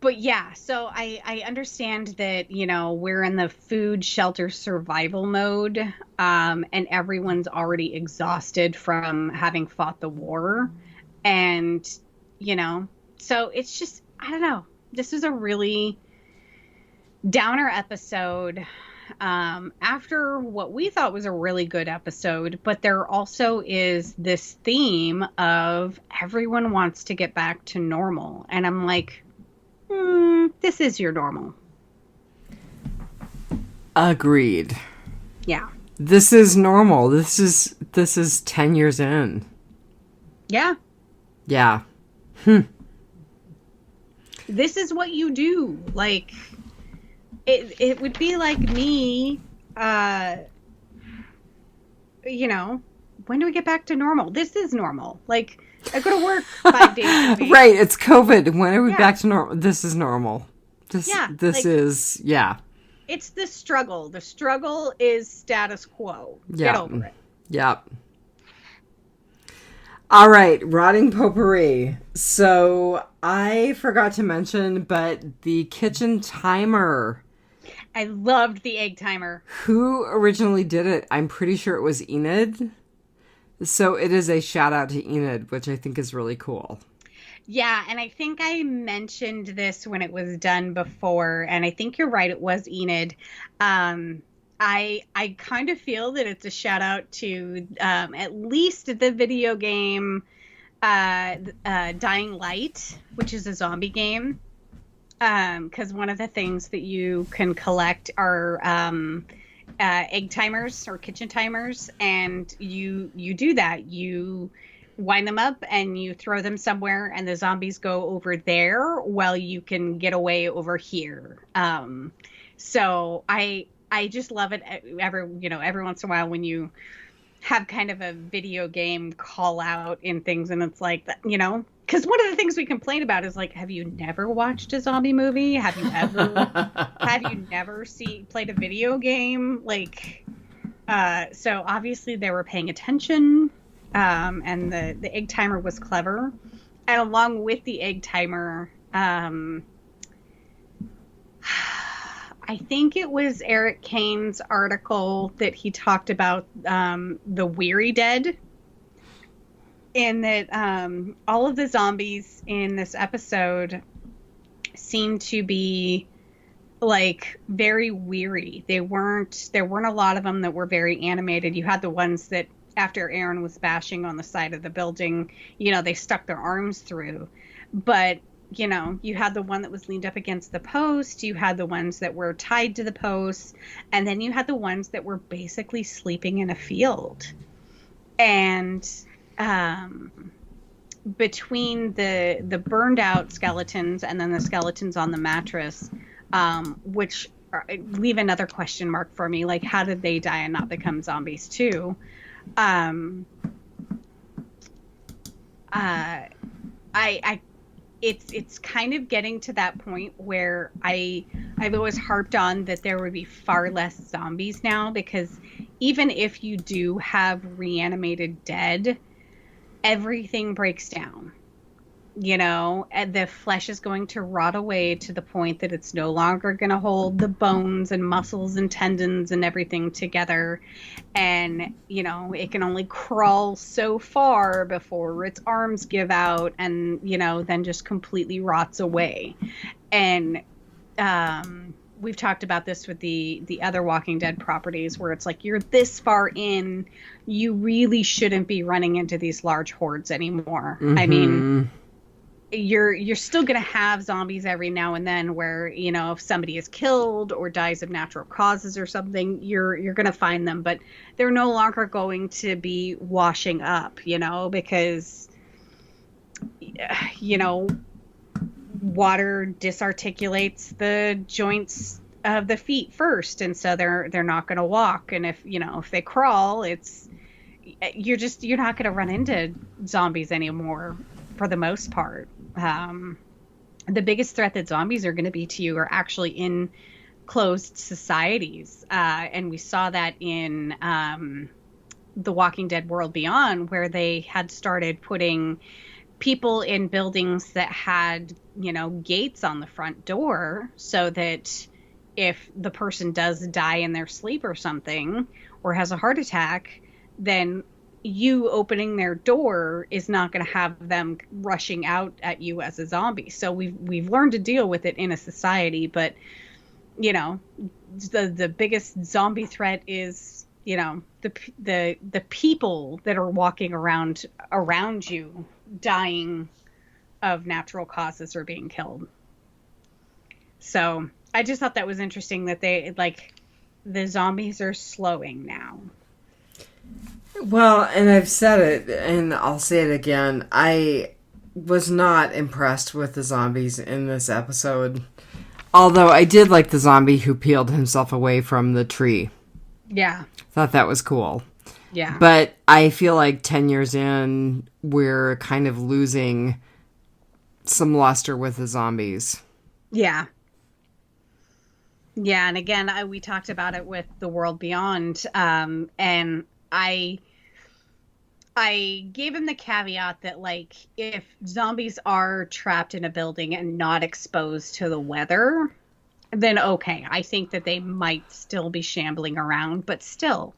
B: But yeah, so I understand that, we're in the food, shelter, survival mode, and everyone's already exhausted from having fought the war. And, so it's just, I don't know. This is a really downer episode, after what we thought was a really good episode. But there also is this theme of everyone wants to get back to normal. And I'm like, this is your normal.
A: Agreed.
B: Yeah.
A: This is normal. This is 10 years in.
B: Yeah.
A: Yeah.
B: This is what you do. Like, it would be like me, when do we get back to normal? This is normal. Like, I go to work 5 days a week.
A: Right, it's COVID. When are we back to normal? This is normal. This is.
B: It's the struggle. The struggle is status quo.
A: Yeah.
B: Get over it.
A: Yep. All right, rotting potpourri. So I forgot to mention, but the kitchen timer.
B: I loved the egg timer.
A: Who originally did it? I'm pretty sure it was Enid. So it is a shout out to Enid, which I think is really cool.
B: Yeah, and I think I mentioned this when it was done before, and I think you're right, it was Enid. I kind of feel that it's a shout out to at least the video game Dying Light, which is a zombie game. Because one of the things that you can collect are egg timers or kitchen timers, and you do that. You wind them up and you throw them somewhere, and the zombies go over there while you can get away over here. So I just love it. Every once in a while when you have kind of a video game call out in things, and it's like, because one of the things we complain about is like, have you never watched a zombie movie? Have you never played a video game? Like, so obviously they were paying attention, and the egg timer was clever. And along with the egg timer, I think it was Eric Kane's article that he talked about the weary dead. And that all of the zombies in this episode seem to be like very weary. There weren't a lot of them that were very animated. You had the ones that after Aaron was bashing on the side of the building, you know, they stuck their arms through. But, you know, you had the one that was leaned up against the post. You had the ones that were tied to the post. And then you had the ones that were basically sleeping in a field. And between the burned out skeletons and then the skeletons on the mattress, which leave another question mark for me, like how did they die and not become zombies too? It's kind of getting to that point where I've always harped on that there would be far less zombies now, because even if you do have reanimated dead, everything breaks down, you know, and the flesh is going to rot away to the point that it's no longer going to hold the bones and muscles and tendons and everything together. And, you know, it can only crawl so far before its arms give out and, you know, then just completely rots away. And, we've talked about this with the other Walking Dead properties where it's like you're this far in, you really shouldn't be running into these large hordes anymore. Mm-hmm. I mean, you're still going to have zombies every now and then where, you know, if somebody is killed or dies of natural causes or something, you're going to find them, but they're no longer going to be washing up, you know, because, you know, water disarticulates the joints of the feet first, and so they're not going to walk. And if they crawl, you're not going to run into zombies anymore for the most part. The biggest threat that zombies are going to be to you are actually in closed societies, and we saw that in The Walking Dead World Beyond, where they had started putting people in buildings that had, you know, gates on the front door so that if the person does die in their sleep or something or has a heart attack, then you opening their door is not going to have them rushing out at you as a zombie. So we've learned to deal with it in a society, but, you know, the biggest zombie threat is, you know, the people that are walking around you dying of natural causes or being killed. So I just thought that was interesting that the zombies are slowing now.
A: Well, and I've said it and I'll say it again. I was not impressed with the zombies in this episode. Although I did like the zombie who peeled himself away from the tree. Yeah. Thought that was cool. Yeah. But I feel like 10 years in, we're kind of losing some luster with the zombies.
B: Yeah. Yeah, and again, we talked about it with The World Beyond, and I gave him the caveat that, like, if zombies are trapped in a building and not exposed to the weather, then okay, I think that they might still be shambling around, but still,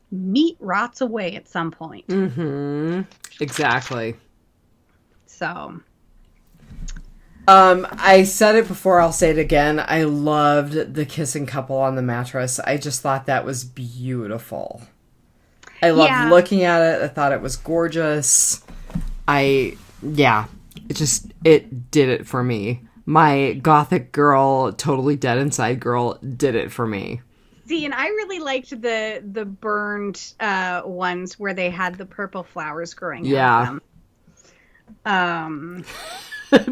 B: meat rots away at some point.
A: Mm-hmm. Exactly.
B: So.
A: I said it before, I'll say it again. I loved the kissing couple on the mattress. I just thought that was beautiful. I loved looking at it. I thought it was gorgeous. It did it for me. My gothic girl, totally dead inside girl did it for me.
B: See, and I really liked the burned ones where they had the purple flowers growing out of them.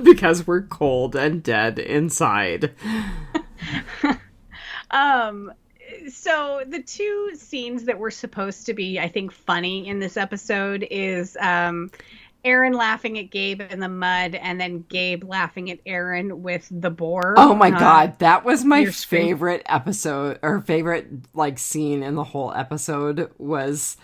A: Because we're cold and dead inside.
B: So the two scenes that were supposed to be, I think, funny in this episode is Aaron laughing at Gabe in the mud, and then Gabe laughing at Aaron with the boar.
A: Oh my God, that was my
B: your screen.
A: favorite episode, or favorite like scene in the whole episode was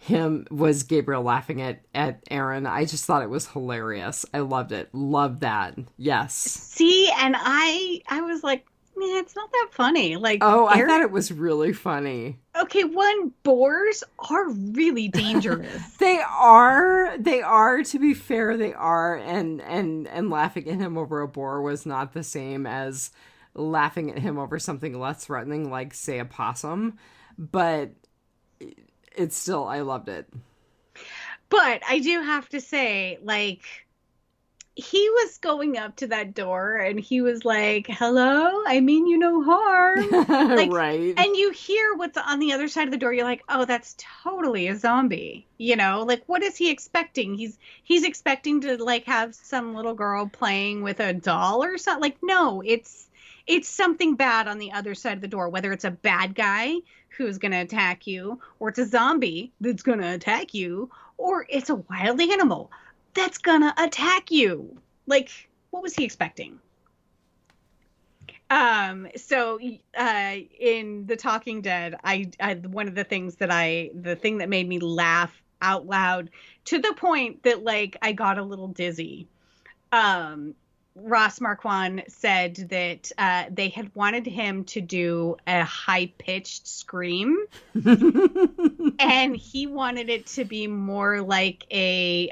A: Gabriel laughing at Aaron. I just thought it was hilarious. I loved it. Loved that. Yes.
B: See, and I was like, man, it's not that funny. Like,
A: Oh, I
B: Aaron,
A: thought it was really funny.
B: okay, one, boars are really dangerous.
A: They are, to be fair, they are, and laughing at him over a boar was not the same as laughing at him over something less threatening, like, say, a possum, but it's still, I loved it.
B: But I do have to say, like, he was going up to that door and he was like, hello, I mean you no harm. Like,
A: right.
B: And you hear what's on the other side of the door. You're like, oh, that's totally a zombie. You know, like, what is he expecting? He's expecting to, like, have some little girl playing with a doll or something. Like, no, it's something bad on the other side of the door, whether it's a bad guy who's going to attack you, or it's a zombie that's going to attack you, or it's a wild animal that's gonna attack you. Like, what was he expecting? So in The Talking Dead, I one of the thing that made me laugh out loud to the point that, like, I got a little dizzy. Ross Marquand said that they had wanted him to do a high-pitched scream, and he wanted it to be more like a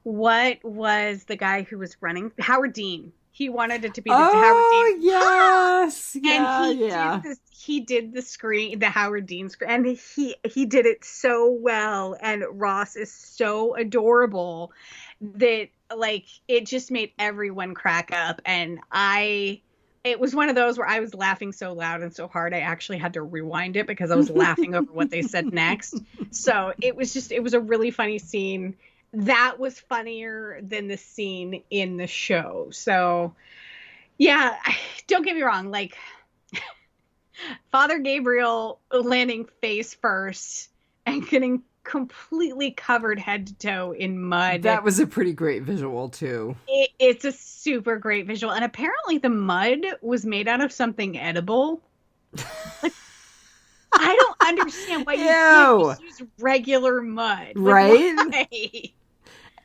B: what was the guy who was running? Howard Dean. He wanted it to be the Howard Dean.
A: Oh, yes.
B: And he did the scream, the Howard Dean scream, and he did it so well, and Ross is so adorable that, like, it just made everyone crack up. And it was one of those where I was laughing so loud and so hard I actually had to rewind it because I was laughing over what they said next. So it was a really funny scene. That was funnier than the scene in the show. So yeah, don't get me wrong, like, Father Gabriel landing face first and getting completely covered head to toe in mud.
A: That was a pretty great visual too.
B: It's a super great visual. And apparently the mud was made out of something edible. Like, I don't understand why you can't just use regular mud. Like,
A: right?
B: Why?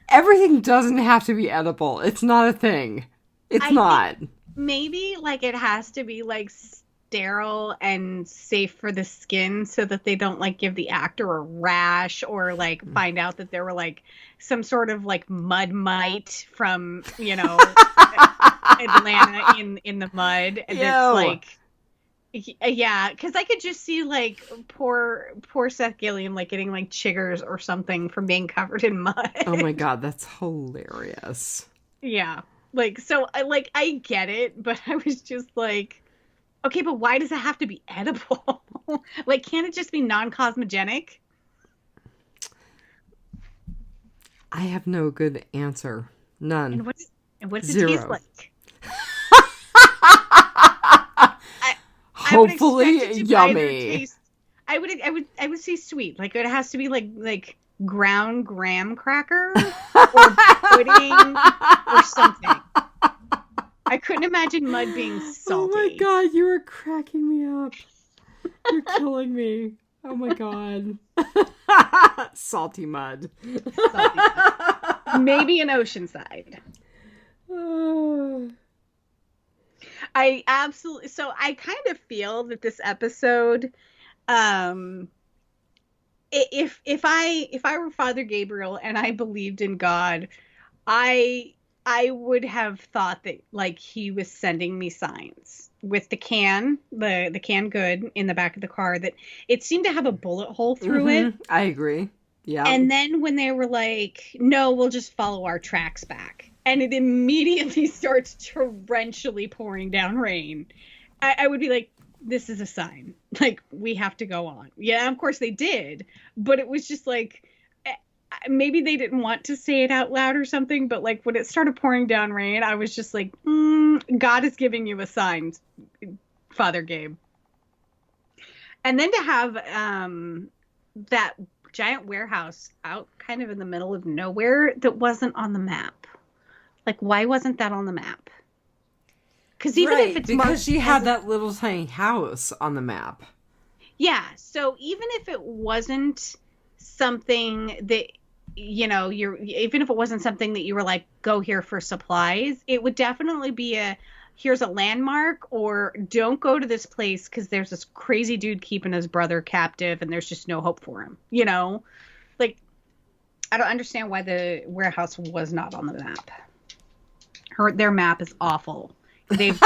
A: Everything doesn't have to be edible. It's not a thing. It's not.
B: Maybe, like, it has to be, like, sterile and safe for the skin so that they don't, like, give the actor a rash or, like, find out that there were, like, some sort of, like, mud mite from, you know, Atlanta in the mud. And it's like, yeah, because I could just see, like, poor Seth Gilliam, like, getting, like, chiggers or something from being covered in mud.
A: Oh my God, that's hilarious.
B: Yeah. Like, so I get it, but I was just like, okay, but why does it have to be edible? Like, can't it just be non-cosmogenic?
A: I have no good answer. None.
B: And what does
A: Zero.
B: it taste like?
A: Hopefully yummy.
B: I would say sweet. Like, it has to be like ground graham cracker or pudding or something. I couldn't imagine mud being salty.
A: Oh my God, you are cracking me up. You're killing me. Oh my God. Salty mud.
B: Salty mud. Maybe an Oceanside. I absolutely, so I kind of feel that this episode, if I were Father Gabriel and I believed in God, I would have thought that, like, he was sending me signs with the can good in the back of the car, that it seemed to have a bullet hole through it.
A: I agree. Yeah.
B: And then when they were like, no, we'll just follow our tracks back, and it immediately starts torrentially pouring down rain, I would be like, this is a sign. Like, we have to go on. Yeah, of course they did. But it was just like, maybe they didn't want to say it out loud or something. But, like, when it started pouring down rain, I was just like, God is giving you a sign, Father Gabe. And then to have that giant warehouse out kind of in the middle of nowhere that wasn't on the map. Like, why wasn't that on the map? Because even if it's
A: because she had that little tiny house on the map.
B: Yeah, so even if it wasn't something that, you know, even if it wasn't something that you were like, go here for supplies, it would definitely be here's a landmark, or don't go to this place because there's this crazy dude keeping his brother captive and there's just no hope for him, you know? Like, I don't understand why the warehouse was not on the map. Their map is awful.
A: It's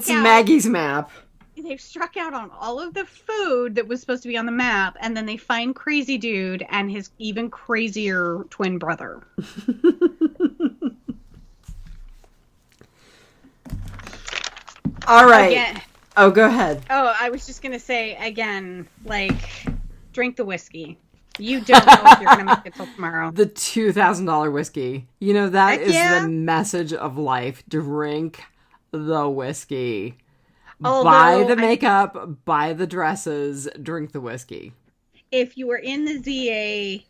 A: Maggie's map.
B: They've struck out on all of the food that was supposed to be on the map, and then they find Crazy Dude and his even crazier twin brother.
A: All right.
B: Again,
A: go ahead.
B: Oh, I was just going to say, again, like, drink the whiskey. You don't know if you're going to make it till tomorrow.
A: The $2,000 whiskey. You know, that is the message of life. Drink the whiskey. Buy the makeup, buy the dresses, drink the whiskey.
B: If you are in the ZA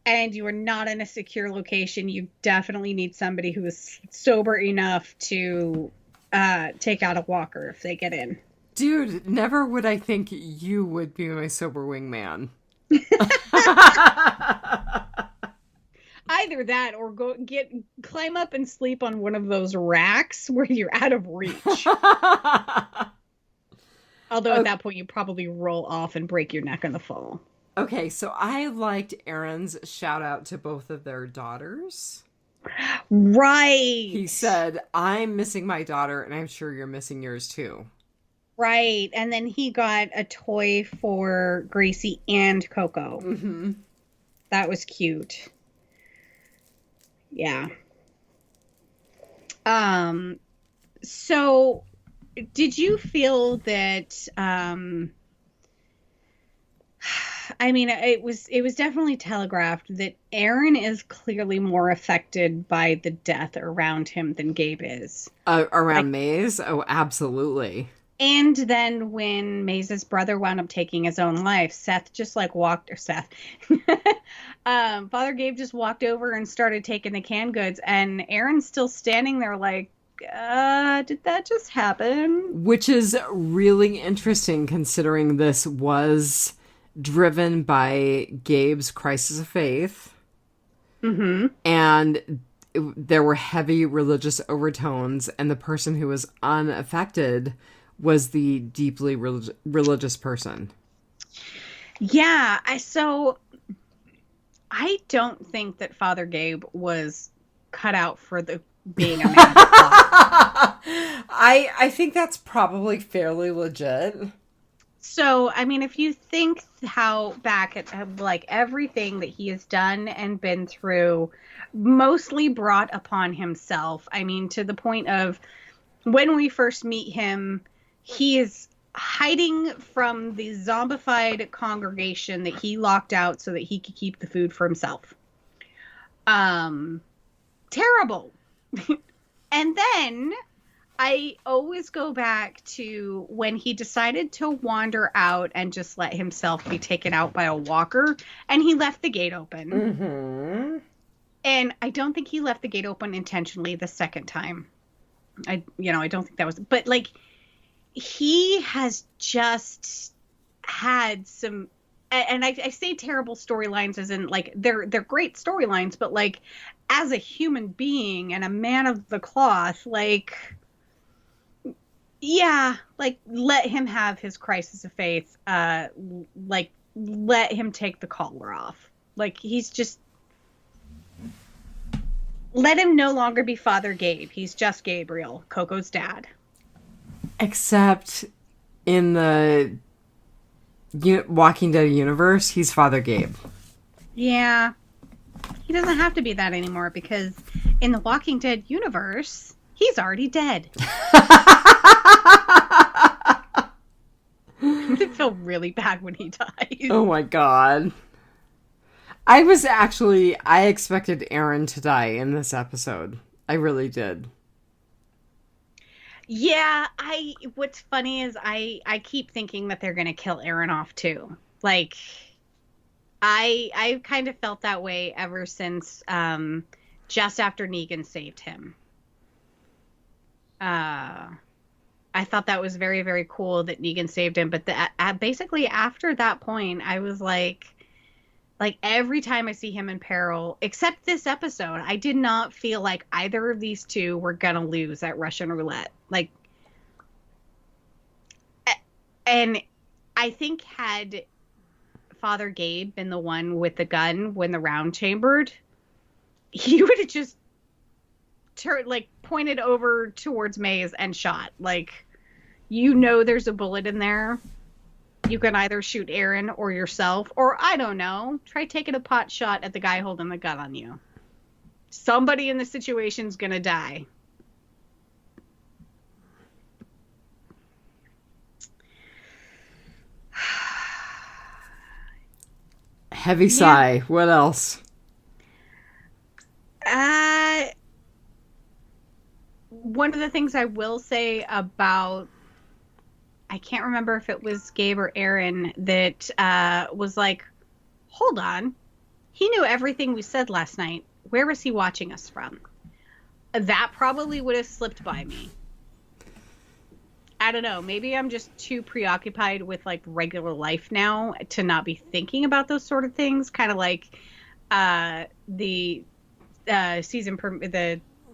B: and you are not in a secure location, you definitely need somebody who is sober enough to take out a walker if they get in.
A: Dude, never would I think you would be my sober wingman.
B: Either that or climb up and sleep on one of those racks where you're out of reach. Although at that point you probably roll off and break your neck in the fall.
A: Okay, so I liked Aaron's shout out to both of their daughters.
B: Right.
A: He said, I'm missing my daughter and I'm sure you're missing yours too.
B: Right. And then he got a toy for Gracie and Coco.
A: Mm-hmm.
B: That was cute. Yeah. So did you feel that, I mean, it was definitely telegraphed that Aaron is clearly more affected by the death around him than Gabe is.
A: Around Maze? Oh, absolutely.
B: And then when Maze's brother wound up taking his own life, Father Gabe just walked over and started taking the canned goods, and Aaron's still standing there like, did that just happen?
A: Which is really interesting considering this was driven by Gabe's crisis of faith.
B: Mm-hmm.
A: And there were heavy religious overtones, and the person who was unaffected was the deeply religious person.
B: Yeah, I don't think that Father Gabe was cut out for being a man.
A: I think that's probably fairly legit.
B: So, I mean, if you think how back at like everything that he has done and been through, mostly brought upon himself. I mean, to the point of when we first meet him, he is hiding from the zombified congregation that he locked out so that he could keep the food for himself. Terrible. And then I always go back to when he decided to wander out and just let himself be taken out by a walker, and he left the gate open.
A: Mm-hmm.
B: And I don't think he left the gate open intentionally the second time. I don't think that was, but like, he has just had some, and I say terrible storylines as in like they're great storylines, but like as a human being and a man of the cloth, like, yeah, like let him have his crisis of faith. Like let him take the collar off. Like he's just, let him no longer be Father Gabe. He's just Gabriel, Coco's dad.
A: Except in the Walking Dead universe, he's Father Gabe.
B: Yeah. He doesn't have to be that anymore because in the Walking Dead universe, he's already dead. I'm going to feel really bad when he dies.
A: Oh my god. I expected Aaron to die in this episode. I really did.
B: Yeah, what's funny is I keep thinking that they're going to kill Aaron off too. Like, I kind of felt that way ever since just after Negan saved him. I thought that was very, very cool that Negan saved him. But basically after that point, I was like every time I see him in peril, except this episode, I did not feel like either of these two were gonna lose at Russian roulette. Like, and I think had Father Gabe been the one with the gun when the round chambered, he would have just pointed over towards Maze and shot. Like, there's a bullet in there. You can either shoot Aaron or yourself, or I don't know, try taking a pot shot at the guy holding the gun on you. Somebody in the situation's gonna die.
A: Heavy sigh. What else?
B: One of the things I will say about, I can't remember if it was Gabe or Aaron that was like, hold on, he knew everything we said last night. Where was he watching us from? That probably would have slipped by me. I don't know. Maybe I'm just too preoccupied with like regular life now to not be thinking about those sort of things. Kind of like the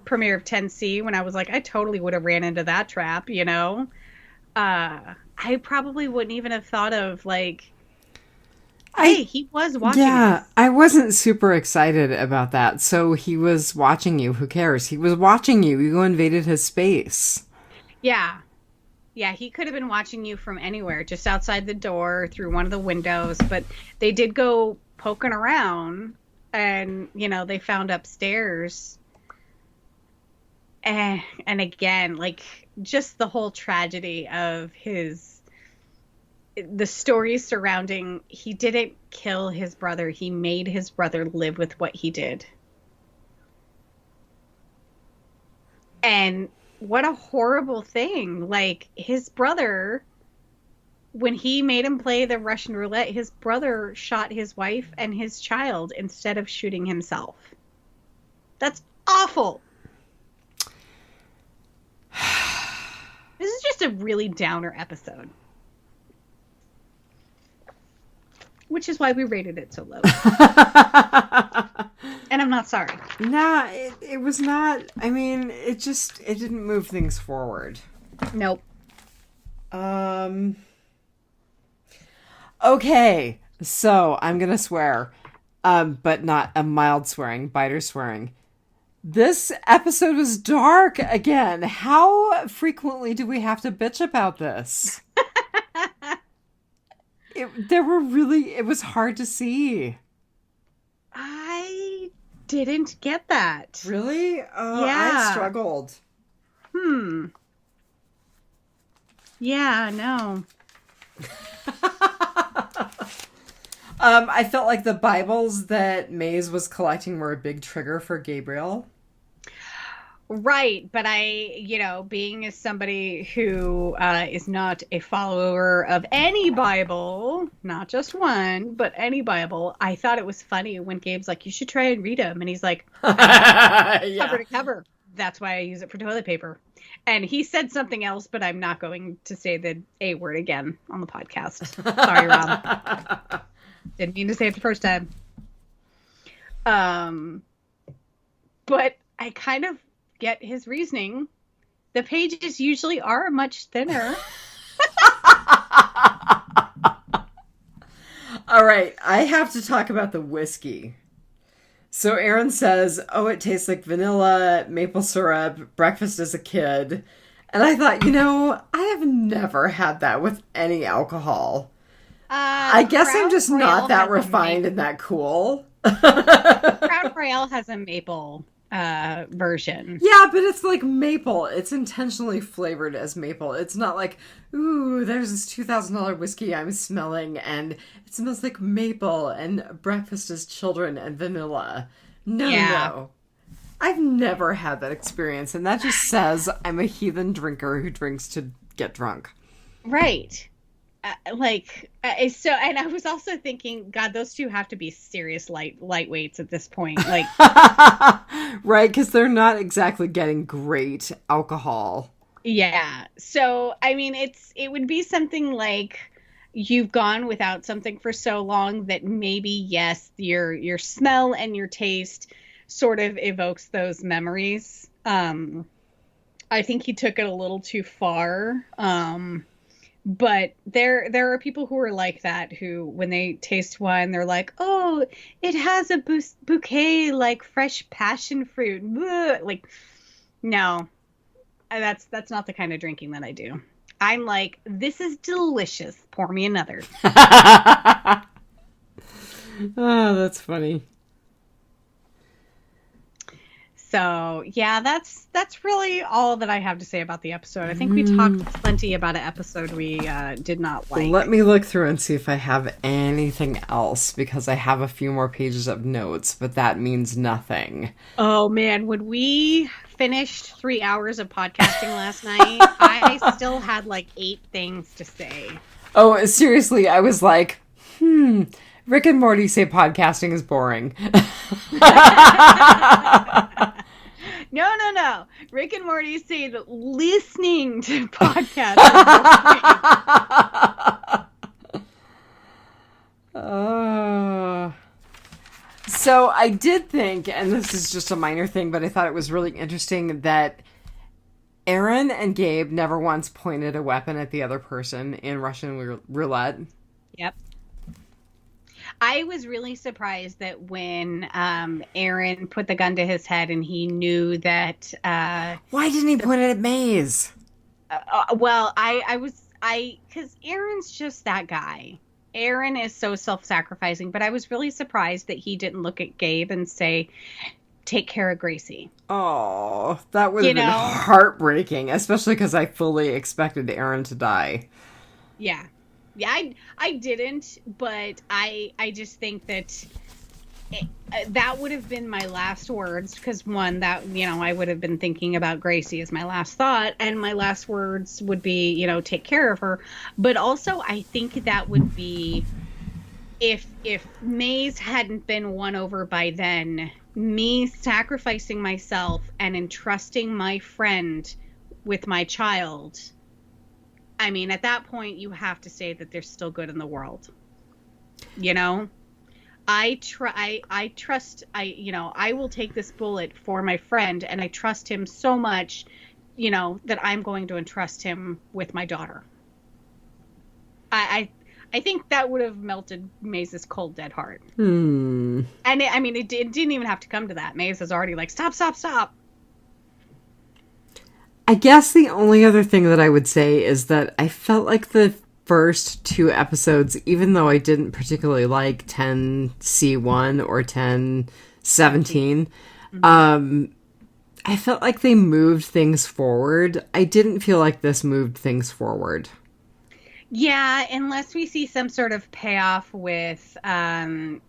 B: premiere of 10C, when I was like, I totally would have ran into that trap, you know? I probably wouldn't even have thought of like, hey, he was watching us.
A: I wasn't super excited about that. So he was watching you. Who cares? He was watching you. You invaded his space.
B: Yeah. Yeah, he could have been watching you from anywhere, just outside the door, through one of the windows. But they did go poking around, and, they found upstairs. And again, like, just the whole tragedy of the stories surrounding, he didn't kill his brother. He made his brother live with what he did. And what a horrible thing. Like, his brother, when he made him play the Russian roulette, his brother shot his wife and his child instead of shooting himself. That's awful. This is just a really downer episode. Which is why we rated it so low. And I'm not sorry.
A: Nah, it was not. I mean, it didn't move things forward.
B: Nope.
A: Okay, so I'm gonna swear, but not a mild swearing, biter swearing. This episode was dark again. How frequently do we have to bitch about this? It was hard to see.
B: I didn't get that.
A: Really? Oh,
B: yeah.
A: I struggled.
B: Yeah, no.
A: I felt like the Bibles that Maze was collecting were a big trigger for Gabriel.
B: Right, but I, being as somebody who is not a follower of any Bible, not just one, but any Bible, I thought it was funny when Gabe's like, you should try and read them. And he's like, cover to cover. That's why I use it for toilet paper. And he said something else, but I'm not going to say the A word again on the podcast. Sorry, Rob. Didn't mean to say it the first time. But I kind of get his reasoning. The pages usually are much thinner.
A: All right, I have to talk about the whiskey. So Aaron says, oh, it tastes like vanilla, maple syrup, breakfast as a kid. And I thought, I have never had that with any alcohol. I guess I'm just not that refined and that cool.
B: Crown Royale has a maple version.
A: Yeah, but it's like maple. It's intentionally flavored as maple. It's not like, ooh, there's this $2,000 whiskey I'm smelling and it smells like maple and breakfast as children and vanilla. No. I've never had that experience, and that just says I'm a heathen drinker who drinks to get drunk.
B: Right. So, and I was also thinking, God, those two have to be serious lightweights at this point. Like,
A: right, because they're not exactly getting great alcohol.
B: yeah. So, I mean, it would be something like you've gone without something for so long that maybe, yes, your smell and your taste sort of evokes those memories. I think he took it a little too far. But there are people who are like that, who when they taste wine, they're like, oh, it has a bouquet like fresh passion fruit. Bleh. Like, no, that's not the kind of drinking that I do. I'm like, this is delicious. Pour me another.
A: Oh, that's funny.
B: So yeah, that's really all that I have to say about the episode. I think we talked plenty about an episode we did not like.
A: Let me look through and see if I have anything else, because I have a few more pages of notes, but that means nothing.
B: Oh man, when we finished 3 hours of podcasting last night, I still had like 8 things to say.
A: Oh, seriously, I was like, Rick and Morty say podcasting is boring.
B: No. Rick and Morty say that listening to podcasts is
A: So I did think, and this is just a minor thing, but I thought it was really interesting that Aaron and Gabe never once pointed a weapon at the other person in Russian roulette.
B: Yep. I was really surprised that when Aaron put the gun to his head and he knew that...
A: why didn't he point it at Maze?
B: Well, because Aaron's just that guy. Aaron is so self-sacrificing, but I was really surprised that he didn't look at Gabe and say, take care of Gracie.
A: Oh, that would have been heartbreaking, especially because I fully expected Aaron to die.
B: Yeah. Yeah, I didn't, but I just think that that would have been my last words, because one, that, I would have been thinking about Gracie as my last thought, and my last words would be, take care of her. But also, I think that would be, if Maze hadn't been won over by then, me sacrificing myself and entrusting my friend with my child. I mean, at that point, you have to say that there's still good in the world. I trust, I will take this bullet for my friend, and I trust him so much, that I'm going to entrust him with my daughter. I think that would have melted Maze's cold, dead heart. And it didn't even have to come to that. Maze was already like, stop.
A: I guess the only other thing that I would say is that I felt like the first 2 episodes, even though I didn't particularly like 10C1 or 1017, I felt like they moved things forward. I didn't feel like this moved things forward.
B: Yeah, unless we see some sort of payoff with some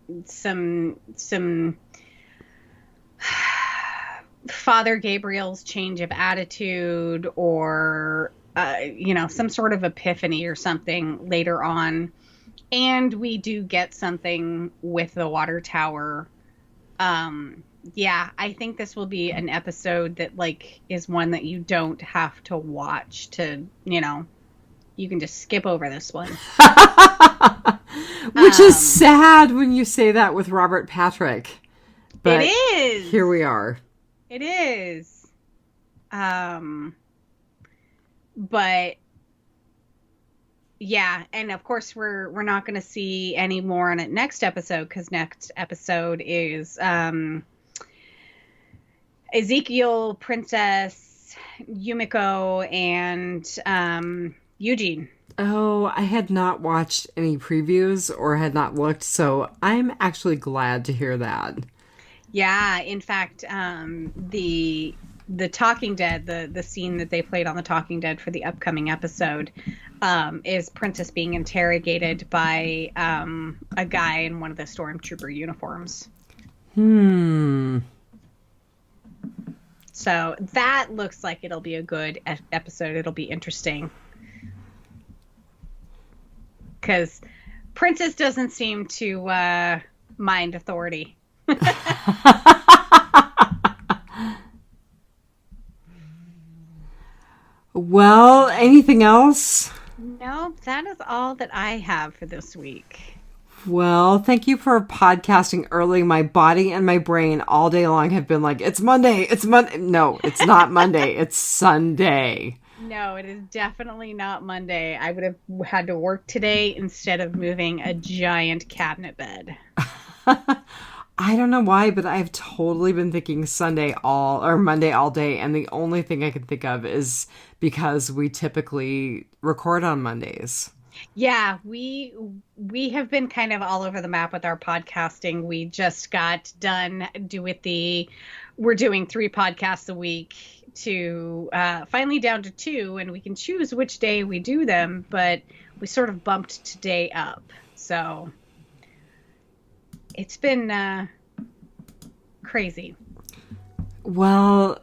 B: Father Gabriel's change of attitude, or some sort of epiphany or something later on, and we do get something with the water tower. I think this will be an episode that is one that you don't have to watch to, you can just skip over this one.
A: Which is sad when you say that with Robert Patrick. But
B: it is.
A: Here we are.
B: It is. But yeah, and of course we're not going to see any more on it next episode, because next episode is Ezekiel, Princess, Yumiko, and Eugene.
A: Oh, I had not watched any previews or had not looked, so I'm actually glad to hear that.
B: Yeah, in fact, the Talking Dead, the scene that they played on the Talking Dead for the upcoming episode, is Princess being interrogated by a guy in one of the Stormtrooper uniforms. So that looks like it'll be a good episode. It'll be interesting. because Princess doesn't seem to mind authority.
A: Well, anything else?
B: No, that is all that I have for this week.
A: Well, thank you for podcasting early. My body and my brain all day long have been like, it's Monday, it's Monday. No, it's not Monday, it's Sunday.
B: No, it is definitely not Monday. I would have had to work today instead of moving a giant cabinet bed.
A: I don't know why, but I've totally been thinking Monday all day, and the only thing I can think of is because we typically record on Mondays.
B: Yeah, we have been kind of all over the map with our podcasting. We just got done we're doing 3 podcasts a week to finally down to 2, and we can choose which day we do them, but we sort of bumped today up. So it's been crazy.
A: Well,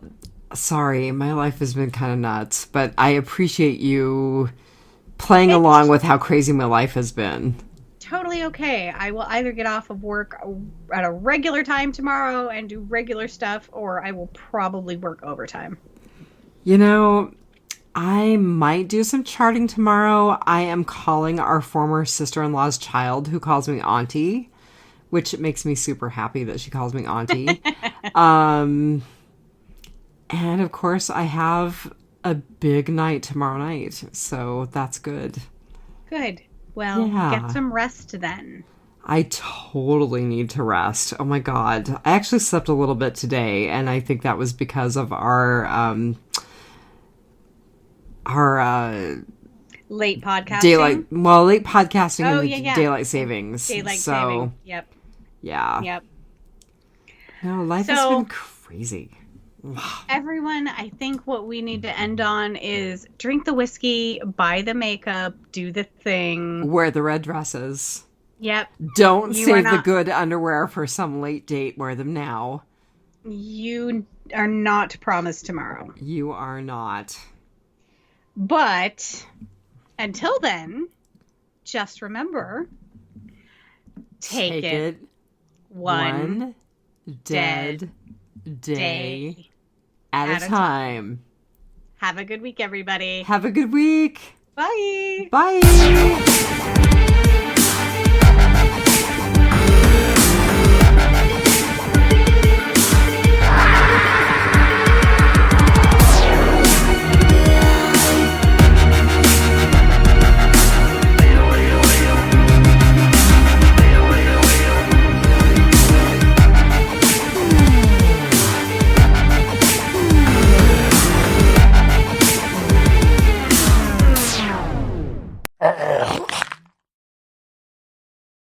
A: sorry, my life has been kind of nuts, but I appreciate you playing along with how crazy my life has been.
B: Totally okay. I will either get off of work at a regular time tomorrow and do regular stuff, or I will probably work overtime.
A: You know, I might do some charting tomorrow. I am calling our former sister-in-law's child, who calls me auntie, which makes me super happy that she calls me auntie. And of course, I have a big night tomorrow night, so that's good.
B: Good. Well, Get some rest then.
A: I totally need to rest. Oh my God. I actually slept a little bit today, and I think that was because of our
B: late podcasting.
A: Late podcasting and daylight savings.
B: Saving. Yep.
A: Yeah.
B: Yep.
A: No, life has been crazy.
B: Everyone, I think what we need to end on is drink the whiskey, buy the makeup, do the thing.
A: Wear the red dresses.
B: Yep.
A: Don't save the good underwear for some late date. Wear them now.
B: You are not promised tomorrow.
A: You are not.
B: But until then, just remember, take it one dead day at a time. Have a good week, everybody.
A: Have a good week.
B: Bye.
A: Bye.